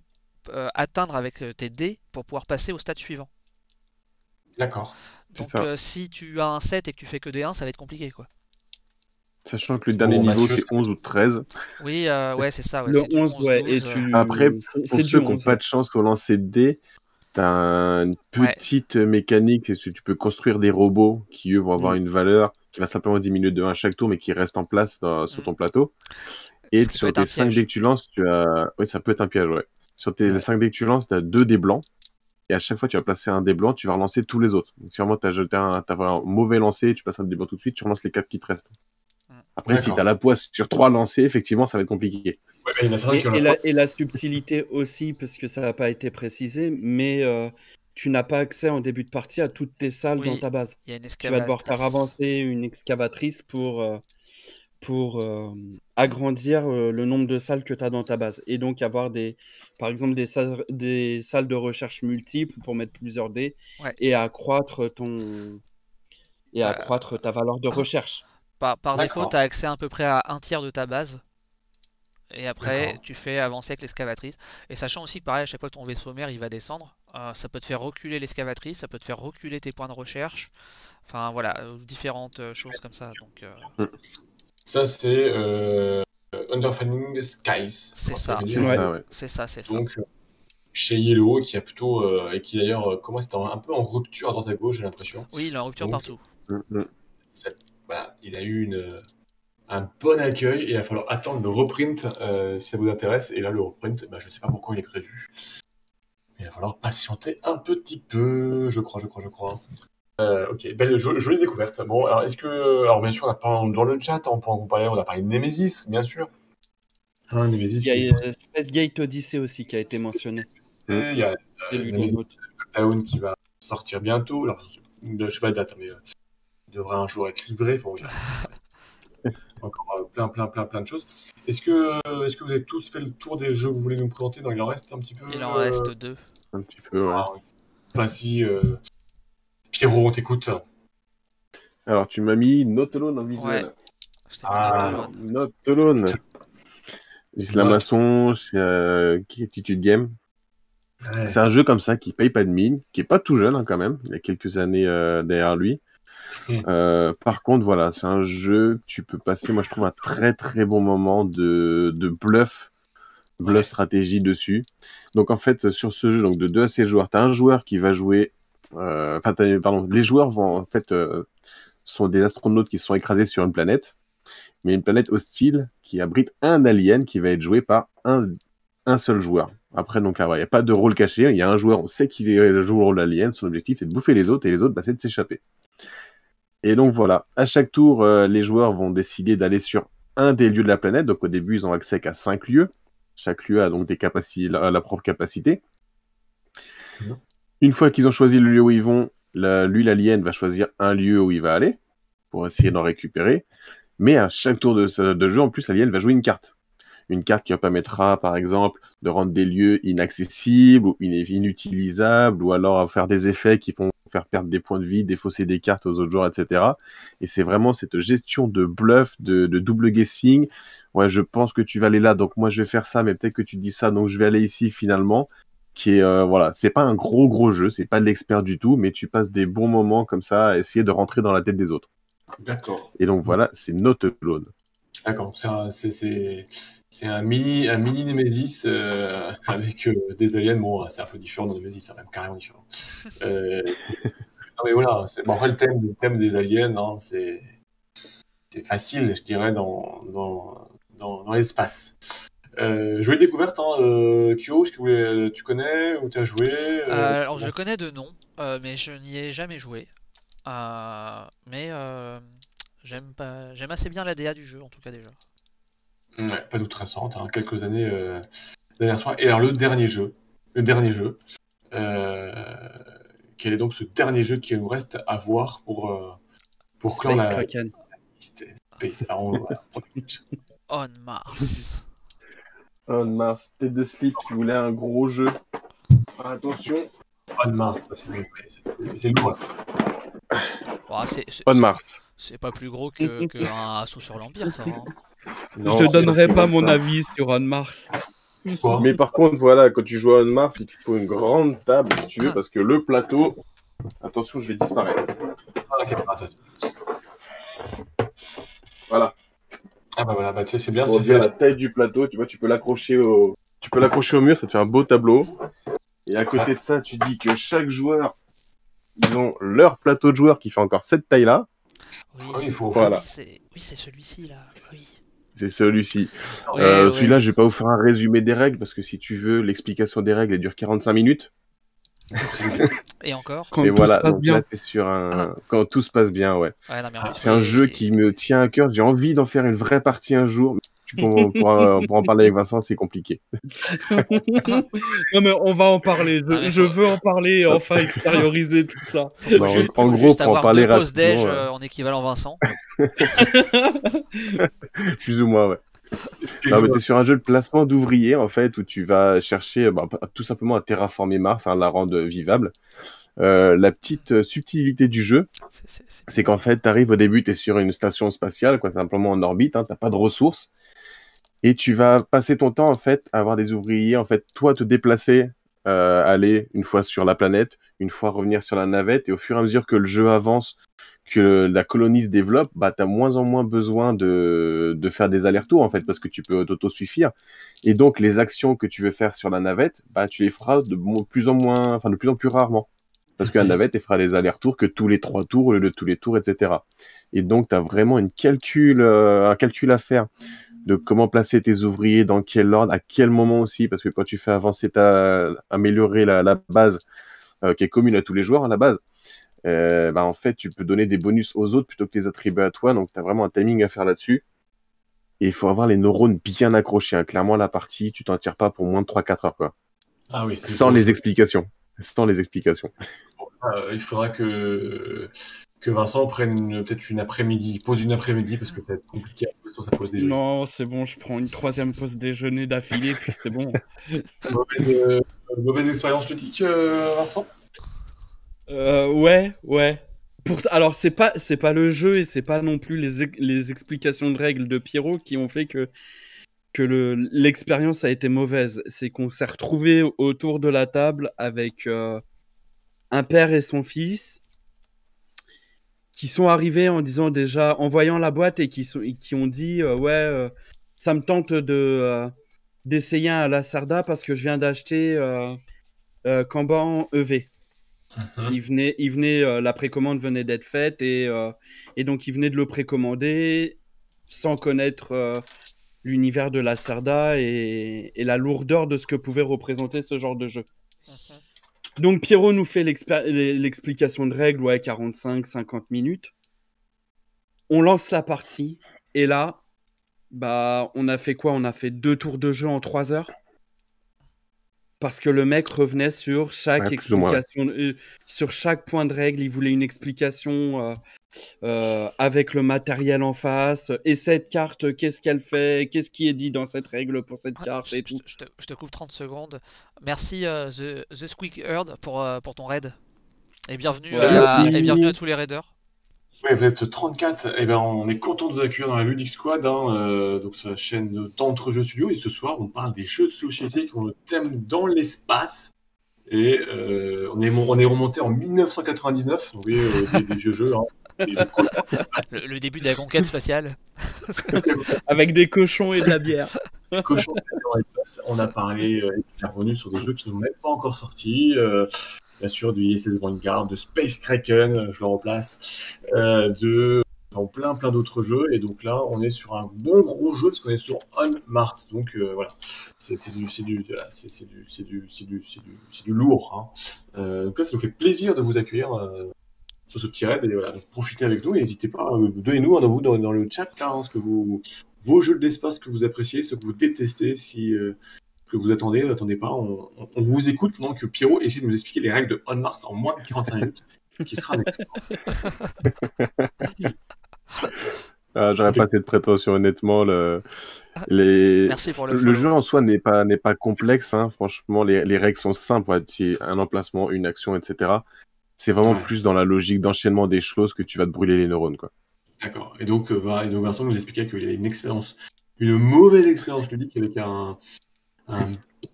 atteindre avec tes dés pour pouvoir passer au stade suivant. d'accord. C'est Donc, ça. si tu as un 7 et que tu fais que des 1, ça va être compliqué, quoi. Sachant que le dernier Bon, niveau, Mathieu, c'est 11 ou 13. Oui, ouais, c'est ça. Ouais, Le c'est du 11, 11, ouais, 12. et tu... Après, c'est pour du ceux qui n'ont 11. pas de chance au lancer de dés, t'as une Ouais. petite mécanique, c'est que tu peux construire des robots qui, eux, vont avoir une valeur qui va simplement diminuer de 1 chaque tour, mais qui reste en place sur ton plateau. Et Ce qui peut sur être un tes 5 piège. dés que tu lances, tu as... Oui, ça peut être un piège, ouais. Sur tes Ouais. 5 dés que tu lances, tu as 2 dés blancs. Et à chaque fois, tu vas placer un dé blanc, tu vas relancer tous les autres. Donc, si vraiment t'as un mauvais lancer, tu passes un dé blanc tout de suite, tu relances les 4 qui te restent. Après, si D'accord. t'as la poisse sur 3 lancés, effectivement, ça va être compliqué. Ouais, mais il y en a certains qui en ont pas. Et la subtilité aussi, parce que ça n'a pas été précisé, mais tu n'as pas accès en début de partie à toutes tes salles dans Oui, ta base. il y a une Tu vas devoir faire excavatrice. avancer une excavatrice pour agrandir le nombre de salles que tu as dans ta base. Et donc avoir par exemple des salles de recherche multiples pour mettre plusieurs dés Ouais. et accroître ta valeur de recherche. Par défaut, D'accord. tu as accès à peu près à un tiers de ta base. Et après, D'accord. tu fais avancer avec l'excavatrice. Et sachant aussi que pareil, à chaque fois que ton vaisseau mère il va descendre, ça peut te faire reculer l'excavatrice, ça peut te faire reculer tes points de recherche. Enfin voilà, différentes choses comme ça. Donc Ça, c'est Underfinding Skies. c'est Ça ça. veut C'est dire. ça, ouais. C'est ça, c'est ça. Donc, chez Yellow, qui a plutôt. Et qui d'ailleurs commence à être un peu en rupture à droite à gauche, j'ai l'impression. Oui, il est en rupture Donc, partout. Voilà, il a eu un bon accueil et il va falloir attendre le reprint si ça vous intéresse. Et là, le reprint, je ne sais pas pourquoi il est prévu. Il va falloir patienter un petit peu, je crois. Ok, belle, jolie découverte. Bon, alors est-ce que. Alors, bien sûr, on a parlé dans le chat, on peut en comparer, on a parlé de Nemesis, bien sûr. Nemesis, Il y a Space Gate Odyssey aussi qui a été mentionné. il y a J'ai lu Nemesis les notes. Town qui va sortir bientôt. Alors, je sais pas la date, mais il devrait un jour être livré. Enfin, il y a encore plein de choses. Est-ce que vous avez tous fait le tour des jeux que vous voulez nous présenter? Non, il en reste un petit peu. Il en reste 2. Un petit peu, ouais. Vas-y, Pierrot, on t'écoute. Alors, tu m'as mis Not Alone en visuel. Ouais. Je t'ai mis Not Alone. Not Alone. Islamason, qui est Attitude Game. Ouais. C'est un jeu comme ça qui paye pas de mine, qui est pas tout jeune quand même. Il y a quelques années derrière lui. Par contre, voilà, c'est un jeu que tu peux passer, moi je trouve, un très très bon moment de bluff stratégie dessus. Donc en fait, sur ce jeu, donc de 2 à 6 joueurs, tu as un joueur qui va jouer. Les joueurs vont en fait sont des astronautes qui sont écrasés sur une planète, mais une planète hostile qui abrite un alien qui va être joué par un seul joueur. Après, donc, il n'y a pas de rôle caché. Il y a un joueur, on sait qu'il joue le rôle d'alien. Son objectif, c'est de bouffer les autres, et les autres, c'est de s'échapper. Et donc, voilà. À chaque tour, les joueurs vont décider d'aller sur un des lieux de la planète. Donc, au début, ils ont accès qu'à 5 lieux. Chaque lieu a donc la propre capacité. Une fois qu'ils ont choisi le lieu où ils vont, l'alien va choisir un lieu où il va aller pour essayer d'en récupérer. Mais à chaque tour de jeu, en plus, l'alien va jouer une carte. Une carte qui permettra, par exemple, de rendre des lieux inaccessibles ou inutilisables, ou alors faire des effets qui vont faire perdre des points de vie, défausser des cartes aux autres joueurs, etc. Et c'est vraiment cette gestion de bluff, de double guessing. Ouais, je pense que tu vas aller là, donc moi je vais faire ça, mais peut-être que tu dis ça, donc je vais aller ici finalement. Qui est, voilà, c'est pas un gros jeu, c'est pas de l'expert du tout, mais tu passes des bons moments comme ça à essayer de rentrer dans la tête des autres. D'accord. Et donc voilà, c'est Not Alone. D'accord. C'est un mini Nemesis avec des aliens. Bon, c'est un peu différent de Nemesis, c'est même carrément différent. Non, mais voilà, bon, après, le thème des aliens, hein, c'est facile, je dirais, dans l'espace. Jouer découverte, hein, Kyo, est-ce que tu connais ou tu as joué Alors je connais de nom, mais je n'y ai jamais joué. Mais j'aime assez bien l'ADA du jeu en tout cas déjà. Ouais, pas toute récente, hein, quelques années dernière soirée. Et alors le dernier jeu, quel est donc ce dernier jeu qui nous reste à voir pour clore Space la Kraken. liste Space. Alors, on écoute. On Mars. On Mars, tête de slip qui voulait un gros jeu. Attention. On Mars, c'est lourd là. Bon, On Mars. C'est pas plus gros qu'un assaut sur l'Empire, ça. Hein. Non, je te donnerai pas mon ça. avis sur On Mars. Quoi Mais par contre, voilà, quand tu joues à On Mars, il te faut une grande table si tu veux, parce que le plateau. Attention, je vais disparaître. Ah, ok, attention. Voilà. Ah bah voilà, bah tu sais, c'est bien. Pour dire la taille du plateau, tu vois, tu peux l'accrocher au mur, ça te fait un beau tableau. Et à côté de ça, tu dis que chaque joueur, ils ont leur plateau de joueur qui fait encore cette taille-là. Oui, il faut. Voilà. Oui, c'est celui-ci là. Oui. C'est celui-ci. Oui, celui-là, oui. je vais pas vous faire un résumé des règles, parce que si tu veux, l'explication des règles, elle dure 45 minutes. Et encore. Quand Et tout voilà, se passe donc bien. là, t'es sur un... Quand tout se passe bien, ouais. Ouais, non, mais en plus, C'est un jeu qui me tient à cœur. J'ai envie d'en faire une vraie partie un jour. Pour en parler avec Vincent, c'est compliqué. Non mais on va en parler. Je veux en parler et enfin extérioriser tout ça. En gros, pour en parler rapidement. Déj ouais. en équivalent Vincent. Plus ou moins, ouais. Non, mais t'es sur un jeu de placement d'ouvriers, en fait, où tu vas chercher tout simplement à terraformer Mars, la rendre vivable. La petite subtilité du jeu, c'est qu'en fait, t'arrives au début, t'es sur une station spatiale, quoi, simplement en orbite, hein, t'as pas de ressources. Et tu vas passer ton temps, en fait, à avoir des ouvriers, en fait, toi, te déplacer, aller une fois sur la planète, une fois revenir sur la navette, et au fur et à mesure que le jeu avance, que la colonie se développe, bah, tu as moins en moins besoin de faire des allers-retours, en fait, parce que tu peux t'auto-suffire. Et donc, les actions que tu veux faire sur la navette, bah, tu les feras de plus en plus rarement. Parce que la navette, elle fera les allers-retours que tous les 3 tours, au lieu de tous les tours, etc. Et donc, tu as vraiment un calcul à faire de comment placer tes ouvriers, dans quel ordre, à quel moment aussi, parce que quand tu fais avancer améliorer la base, qui est commune à tous les joueurs, à la base, en fait, tu peux donner des bonus aux autres plutôt que les attribuer à toi, donc tu as vraiment un timing à faire là-dessus. Et il faut avoir les neurones bien accrochés, hein. Clairement, la partie, tu t'en tires pas pour moins de 3-4 heures, quoi. Ah oui, sans les explications. Il faudra que Vincent prenne peut-être une après-midi, pose une après-midi, parce que ça va être compliqué sur sa pause déjeuner. Non, c'est bon, je prends une 3e pause déjeuner d'affilée, puis c'est bon. Mauvaise expérience ludique, Vincent? Ouais. Alors, c'est pas le jeu et c'est pas non plus les explications de règles de Pierrot qui ont fait que que l'expérience a été mauvaise. C'est qu'on s'est retrouvés autour de la table avec un père et son fils qui sont arrivés en disant déjà, en voyant la boîte et qui ont dit ça me tente d'essayer un Lacerda parce que je viens d'acheter Kanban EV. La précommande venait d'être faite et donc ils venaient de le précommander sans connaître l'univers de Lacerda et la lourdeur de ce que pouvait représenter ce genre de jeu. Donc Pierrot nous fait l'explication de règles, 45-50 minutes. On lance la partie et là, on a fait quoi ? On a fait 2 tours de jeu en 3 heures. Parce que le mec revenait sur chaque explication, sur chaque point de règle, il voulait une explication avec le matériel en face. Et cette carte, qu'est-ce qu'elle fait ? Qu'est-ce qui est dit dans cette règle pour cette carte et tout. Je te coupe 30 secondes. Merci The Squeak Herd pour ton raid. Et bienvenue à tous les raiders. Ouais, vous êtes 34, et on est content de vous accueillir dans la Ludic Squad, donc sur la chaîne d'Entre-Jeux Studio, et ce soir on parle des jeux de société qui ont le thème dans l'espace, et on est remonté en 1999, vous voyez, des vieux jeux, hein, le début de la conquête spatiale. Avec des cochons et de la bière. Cochons dans l'espace, on a parlé, et revenu sur des jeux qui ne sont même pas encore sortis, bien sûr, du ISS Vanguard, de Space Kraken, je le replace, plein d'autres jeux. Et donc là, on est sur un bon gros jeu parce qu'on est sur On Mars. Donc voilà, c'est du lourd. Hein. Donc là, ça nous fait plaisir de vous accueillir sur ce petit raid. Et voilà, donc profitez avec nous et n'hésitez pas, donnez-nous dans le chat là, vos jeux de l'espace que vous appréciez, ceux que vous détestez, que vous attendez pas, on vous écoute pendant que Pierrot essaie de nous expliquer les règles de On Mars en moins de 45 minutes, qui sera un exploit. J'aurais pas cette prétention, honnêtement. Merci pour le jeu en soi n'est pas complexe, hein. Franchement, les règles sont simples, un emplacement, une action, etc. C'est vraiment plus dans la logique d'enchaînement des choses que tu vas te brûler les neurones, quoi. D'accord. Et donc Vincent nous expliquait qu'il y a une mauvaise expérience ludique avec un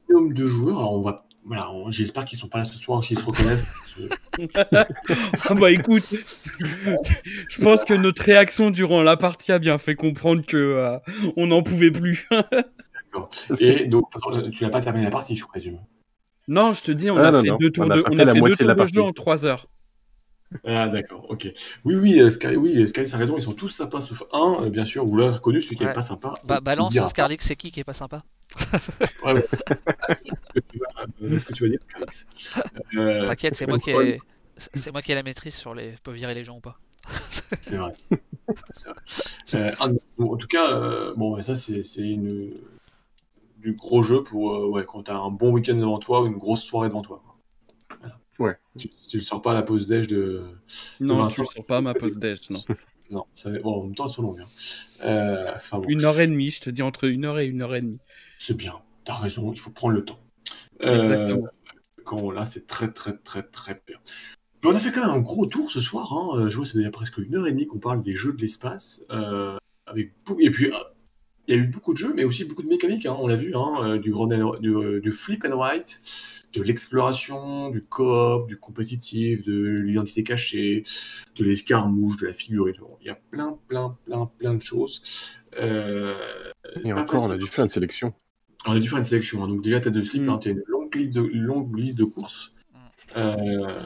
binôme de joueurs. Alors j'espère qu'ils sont pas là ce soir, s'ils se reconnaissent. Écoute, je pense que notre réaction durant la partie a bien fait comprendre que on n'en pouvait plus. D'accord. Et donc tu n'as pas terminé la partie, je présume. Non, je te dis, on a fait 2 tours de jeu en 3 heures. Ah d'accord, ok. Oui, Sky, ça a raison, ils sont tous sympas sauf un, bien sûr, vous l'avez reconnu, celui qui n'est pas sympa. Balance Scarlix, c'est qui est pas sympa? Ouais. Est-ce que tu vas dire, Scarlix? T'inquiète, c'est moi qui ai la maîtrise sur les peuvent virer les gens ou pas. C'est vrai. En tout cas, ça c'est du gros jeu pour quand t'as un bon week-end devant toi ou une grosse soirée devant toi. Voilà. Ouais. Tu ne sors pas à la pause déj de. Non, tu ne sors pas à ma pause déj, non. Non, en même temps, c'est trop long. 1h30, je te dis entre 1h et 1h30. C'est bien, t'as raison, il faut prendre le temps. Exactement. Là, c'est très, très, très, très bien. Mais on a fait quand même un gros tour ce soir. Je vois, c'est déjà presque 1h30 qu'on parle des jeux de l'espace. Et puis, il y a eu beaucoup de jeux, mais aussi beaucoup de mécaniques. On l'a vu, du flip and write, de l'exploration, du coop, du compétitif, de l'identité cachée, de l'escarmouche, de la figure et tout. Il y a plein de choses. Et encore, on a dû faire une sélection. On a dû faire une sélection. Donc déjà, tu as de slip, tu as une longue liste de courses. Voilà.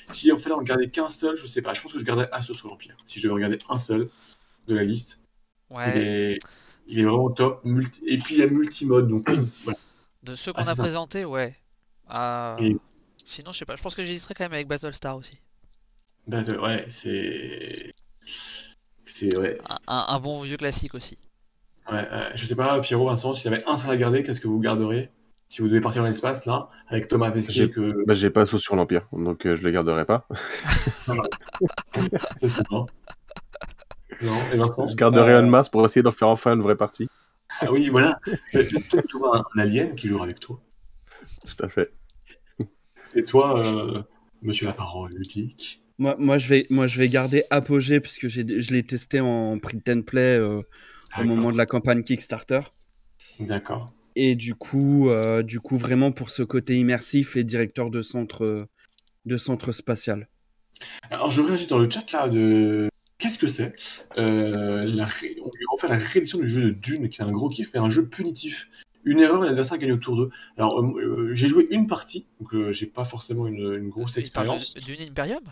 Si on fallait en garder qu'un seul, je sais pas. Je pense que je garderais Assaut sur l'Empire. Si je devais regarder un seul de la liste, il est vraiment top. Et puis il y a multimode. Donc, voilà. De ceux qu'on a présentés, ouais. Sinon, je sais pas. Je pense que j'hésiterais quand même avec Battlestar aussi. C'est un bon vieux classique aussi. Je sais pas, Pierrot, Vincent, si y avait un seul à garder, qu'est-ce que vous garderiez si vous devez partir dans l'espace, là, avec Thomas Pesquet j'ai pas Assaut sur l'Empire, donc je le garderai pas. C'est bon. Non, et Vincent Je garderai On Mars pour essayer d'en faire enfin une vraie partie. Ah oui, voilà. Peut-être trouver un alien qui jouera avec toi. Tout à fait. Et toi, monsieur la parole ludique? Moi, je vais garder Apogée, parce que je l'ai testé en print and play au moment de la campagne Kickstarter. D'accord. Et du coup, vraiment pour ce côté immersif et directeur de centre spatial. Alors, je réagis dans le chat là de. Qu'est-ce que c'est On lui a offert la réédition du jeu de Dune, qui est un gros kiff, mais un jeu punitif. Une erreur et l'adversaire gagne au tour 2. Alors, j'ai joué une partie, donc j'ai pas forcément une grosse Il parle expérience. Dune Imperium?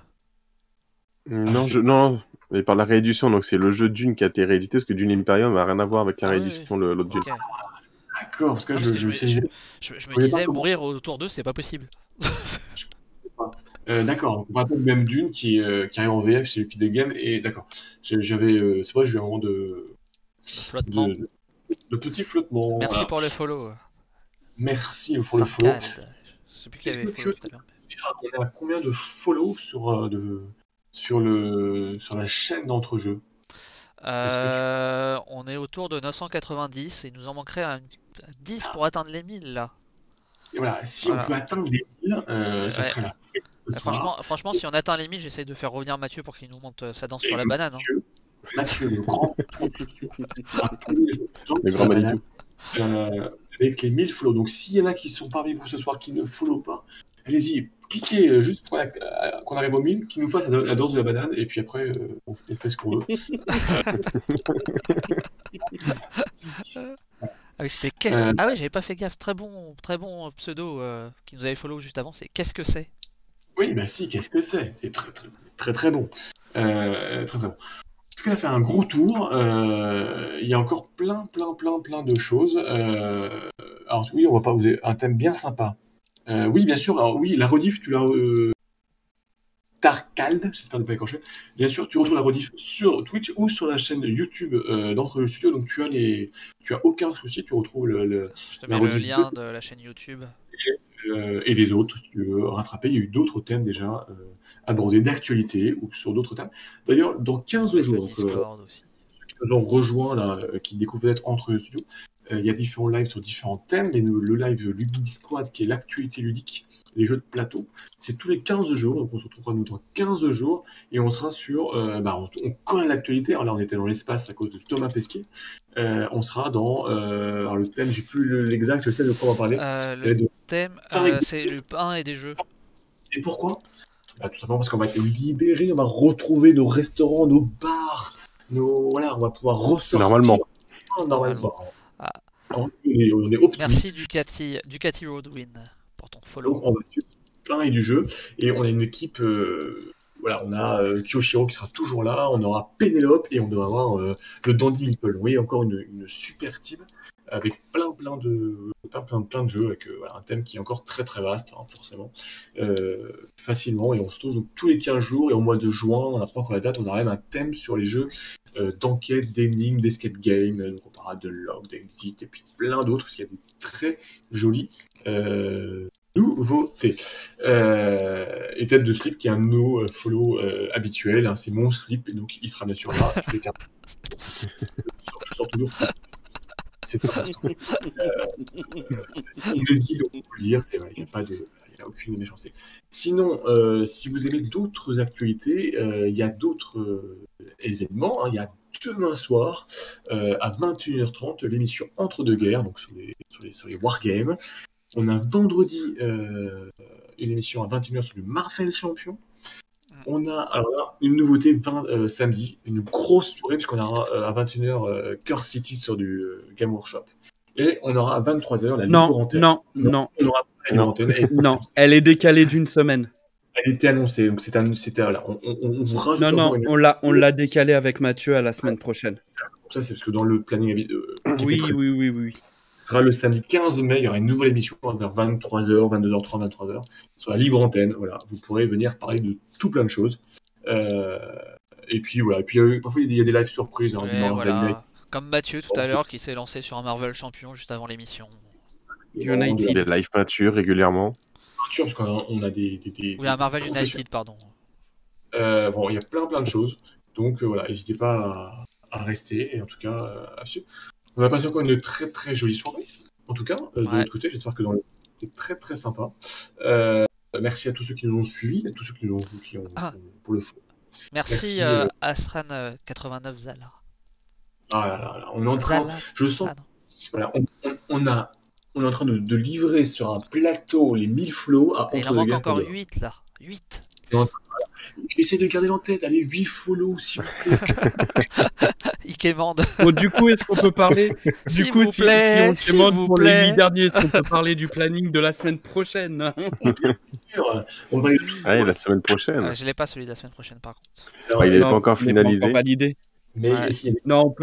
Non, je- non, il parle de la réédition, donc c'est le jeu Dune qui a été réédité, parce que Dune Imperium n'a rien à voir avec la Ah oui, réédition, l'autre Dune. ok. D'accord, parce que Non, parce que je sais. je me voyais pas disais, comment- mourir au tour 2, c'est pas possible. D'accord, on parle pas du même Dune qui arrive en VF chez Lucky Game, et d'accord. C'est vrai, j'ai eu un moment Le flottement. de petit flottement. Merci Voilà. pour le follow. Merci pour le follow. Farcald. Je sais plus qui Est-ce avait que follow tu tout à l'heure. on a combien de follow sur la chaîne d'entrejeux? Est-ce que tu On est autour de 990 et il nous en manquerait un 10 pour atteindre les 1000 là. Et voilà, si Voilà. on peut atteindre les 1000, ça Ouais. serait la fête ce soir. Franchement, si on atteint les 1000, j'essaye de faire revenir Mathieu pour qu'il nous monte sa danse sur la Et banane. Hein. Mathieu, le grand Le grand Manitou. avec les 1000 follow. Donc s'il y en a qui sont parmi vous ce soir qui ne follow pas, allez-y, cliquez juste pour qu'on arrive aux 1000, qui nous fasse la danse de la banane, et puis après on fait ce qu'on veut. Ah oui, c'était Ah ouais, j'avais pas fait gaffe. Très bon pseudo qui nous avait follow juste avant. C'est qu'est-ce que c'est? Oui, bah si, qu'est-ce que c'est? C'est très très très très bon. Très très bon. En tout cas, on a fait un gros tour. Il y a encore plein de choses. Alors oui, on va pas vous un thème bien sympa. Oui, bien sûr. Alors oui, la rediff, tu l'as. Tarkald, j'espère ne pas écorcher. Bien sûr, tu retrouves la rediff sur Twitch ou sur la chaîne YouTube d'Entre le Studio. Donc tu as aucun souci, tu retrouves Je te la mets le rediff lien de la chaîne YouTube. et des autres, si tu veux rattraper. Il y a eu d'autres thèmes déjà abordés d'actualité ou sur d'autres thèmes. D'ailleurs, dans 15 Avec le jours, Discord aussi. ceux qui nous ont rejoints, là, qui découvrent peut-être Entre le Studio, il y a différents lives sur différents thèmes. Mais le live Ludic Squad, qui est l'actualité ludique, les jeux de plateau, c'est tous les 15 jours. Donc on se retrouvera nous dans 15 jours et on sera sur. On colle l'actualité. Alors là, on était dans l'espace à cause de Thomas Pesquet. On sera dans. Alors le thème, j'ai plus l'exact, je sais de quoi on va parler. Le thème, c'est le pain et des jeux. Et pourquoi? Tout simplement parce qu'on va être libérés, on va retrouver nos restaurants, nos bars, voilà, on va pouvoir ressortir. Normalement. Ah. On est optimiste. Merci Ducati Roadwin pour ton follow. Donc on va suivre pain et du jeu et on a une équipe. Voilà, on a Kyoshiro qui sera toujours là, on aura Pénélope et on doit avoir le Dandy Meeple. Vous voyez, encore une super team avec plein de jeux, avec un thème qui est encore très très vaste, hein, forcément, facilement. Et on se retrouve donc tous les 15 jours et au mois de juin, on n'a pas encore la date, on a même un thème sur les jeux d'enquête, d'énigmes, d'escape game. Donc on parlera de log, d'exit et puis plein d'autres, parce qu'il y a des très jolis nouveautés. Et Tête de Slip, qui est un de nos follow habituels, hein, c'est mon slip, et donc il sera bien sûr là. Tous les cas. Je sors toujours. C'est important. Il le dit, donc on peut le dire, c'est vrai, il n'y a aucune méchanceté. Sinon, si vous aimez d'autres actualités, il y a d'autres événements. Hein. Il y a demain soir, à 21h30, l'émission Entre deux guerres, donc sur les Wargames. On a vendredi une émission à 21h sur le Marvel Champion. On a alors là, une nouveauté samedi, une grosse soirée, puisqu'on aura à 21h Curse City sur du Game Workshop. Et on aura à 23h la libre antenne. Non. On aura pas la libre antenne. Non, elle est décalée d'une semaine. Elle était annoncée, donc c'était voilà, on vous rajoute. Non, on l'a décalée avec Mathieu à la semaine prochaine. Ça, c'est parce que dans le planning. Oui. Ce sera le samedi 15 mai, il y aura une nouvelle émission vers 23h, 22h30, 23h, sur la libre antenne. Voilà, vous pourrez venir parler de tout plein de choses. Et puis voilà, et puis parfois il y a des lives surprises. Hein, voilà. Comme Mathieu tout à l'heure qui s'est lancé sur un Marvel Champion juste avant l'émission. United. Des live peinture régulièrement. Parce qu'on a des oui, un Marvel United, pardon. Bon, il y a plein de choses. Donc voilà, n'hésitez pas à rester et en tout cas à suivre. On a passé encore une très très jolie soirée. En tout cas, de l'autre côté, j'espère que c'était très très sympa. Merci à tous ceux qui nous ont suivis, à tous ceux qui nous ont pour le fond. Merci Asran 89 Zala. Ah là là là, on est en train, Zala. je sens, Ah non. voilà, on est en train de livrer sur un plateau les 1000 flots à Il en Entre deux manque guerres encore Condor. 8 là. 8. J'essaie de garder en tête, allez, 8 follow, s'il vous plaît. Ikemande. Bon, du coup, est-ce qu'on peut parler du S'il coup, vous si plaît, on te s'il demande vous pour les 8 plaît. derniers, est-ce qu'on peut parler du planning de la semaine prochaine? Bien sûr, on va parler de tout. Ouais, la semaine prochaine. Je l'ai pas celui de la semaine prochaine par contre. Alors, il est Non, pas encore parce qu'il n'est pas encore finalisé. validé. mais Ouais. est-ce qu'il y a des- Non,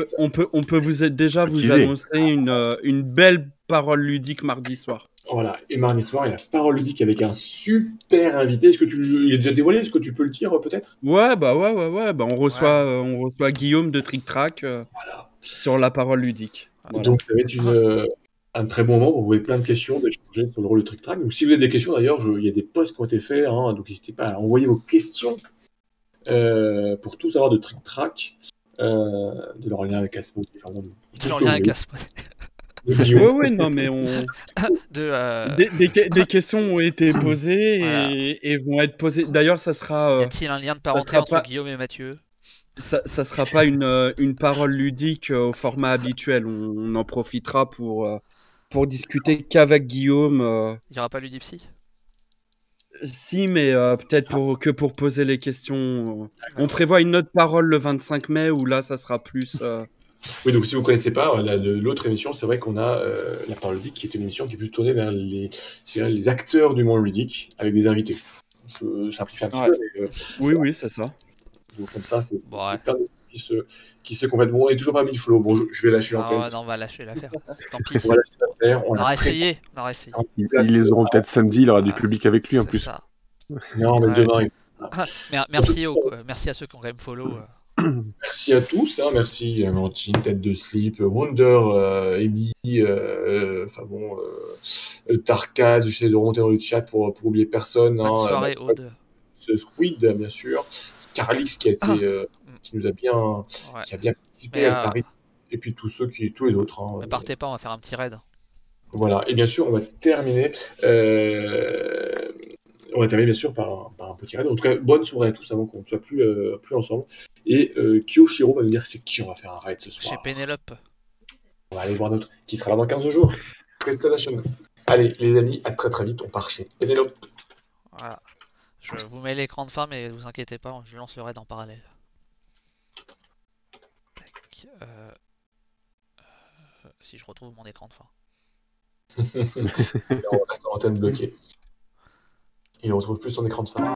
on peut déjà vous Teaser. annoncer une belle parole ludique mardi soir. Voilà, et mardi soir, il y a Parole ludique avec un super invité. Est-ce que il est déjà dévoilé? Est-ce que tu peux le dire peut-être? Ouais, bah on reçoit, Ouais. on reçoit Guillaume de Trick Track Voilà. sur la parole ludique. Voilà. Donc, ça va être un très bon moment pour vous poser plein de questions, d'échanger sur le rôle de Trick Track. Donc, si vous avez des questions, d'ailleurs, il y a des posts qui ont été faits, hein, donc n'hésitez pas à envoyer vos questions pour tout savoir de Trick Track, de leur lien avec Asmo. Enfin, bon, tout ce En que lien vous avec voulez. Asmodée. De Guillaume. Ouais, non, mais des questions ont été posées Voilà. et vont être posées. D'ailleurs, ça Y sera, a-t-il un lien de ça parenté sera entre pas, Guillaume et Mathieu? ça sera pas une parole ludique au format habituel. On en profitera pour discuter qu'avec Guillaume. Il y aura pas Ludipsy? Si, mais peut-être pour poser les questions. On prévoit une autre parole le 25 mai où là, ça sera plus. Oui, donc si vous ne connaissez pas l'autre émission, c'est vrai qu'on a La Parole ludique, qui est une émission qui est plus tournée vers les acteurs du monde ludique avec des invités. Je simplifie un petit Ouais. peu, mais Oui, c'est ça. donc, comme ça, c'est Bon, ouais. plein de qui se complètent. Bon, on est toujours pas 1000 flots. Bon, je vais lâcher Ah l'antenne. ouais, non, on va lâcher l'affaire. Tant pis. On va lâcher l'affaire. On a aura très- essayé. On aura essayé. Ils les auront peut-être samedi, il y aura du Ouais. public avec lui en C'est plus. ça. Non, mais Ouais. demain, Merci à ceux qui ont quand même follow. merci à tous. Hein, merci Amandine, Tête de Slip, Wonder, Amy, Tarkaz. J'essaie de remonter dans le chat pour oublier personne. Bonne Hein, soirée, Aude. Squid, bien sûr. Scarlix qui nous a bien, Ouais. qui a bien participé Mais, à Tari. Et puis tous les autres. Hein, Ne partez pas, on va faire un petit raid. Voilà. Et bien sûr, on va terminer. On va terminer bien sûr par un petit raid. En tout cas, bonne soirée à tous avant qu'on ne soit plus ensemble. Et Kyoshiro va nous dire c'est qui on va faire un raid ce soir. Chez Pénélope. On va aller voir notre qui sera là dans 15 jours. Prestation. Allez, les amis, à très très vite. On part chez Pénélope. Voilà. Je vous mets l'écran de fin, mais vous inquiétez pas, je lance le raid en parallèle. Tac, si je retrouve mon écran de fin. On reste en antenne bloquée. Il ne retrouve plus son écran de fin.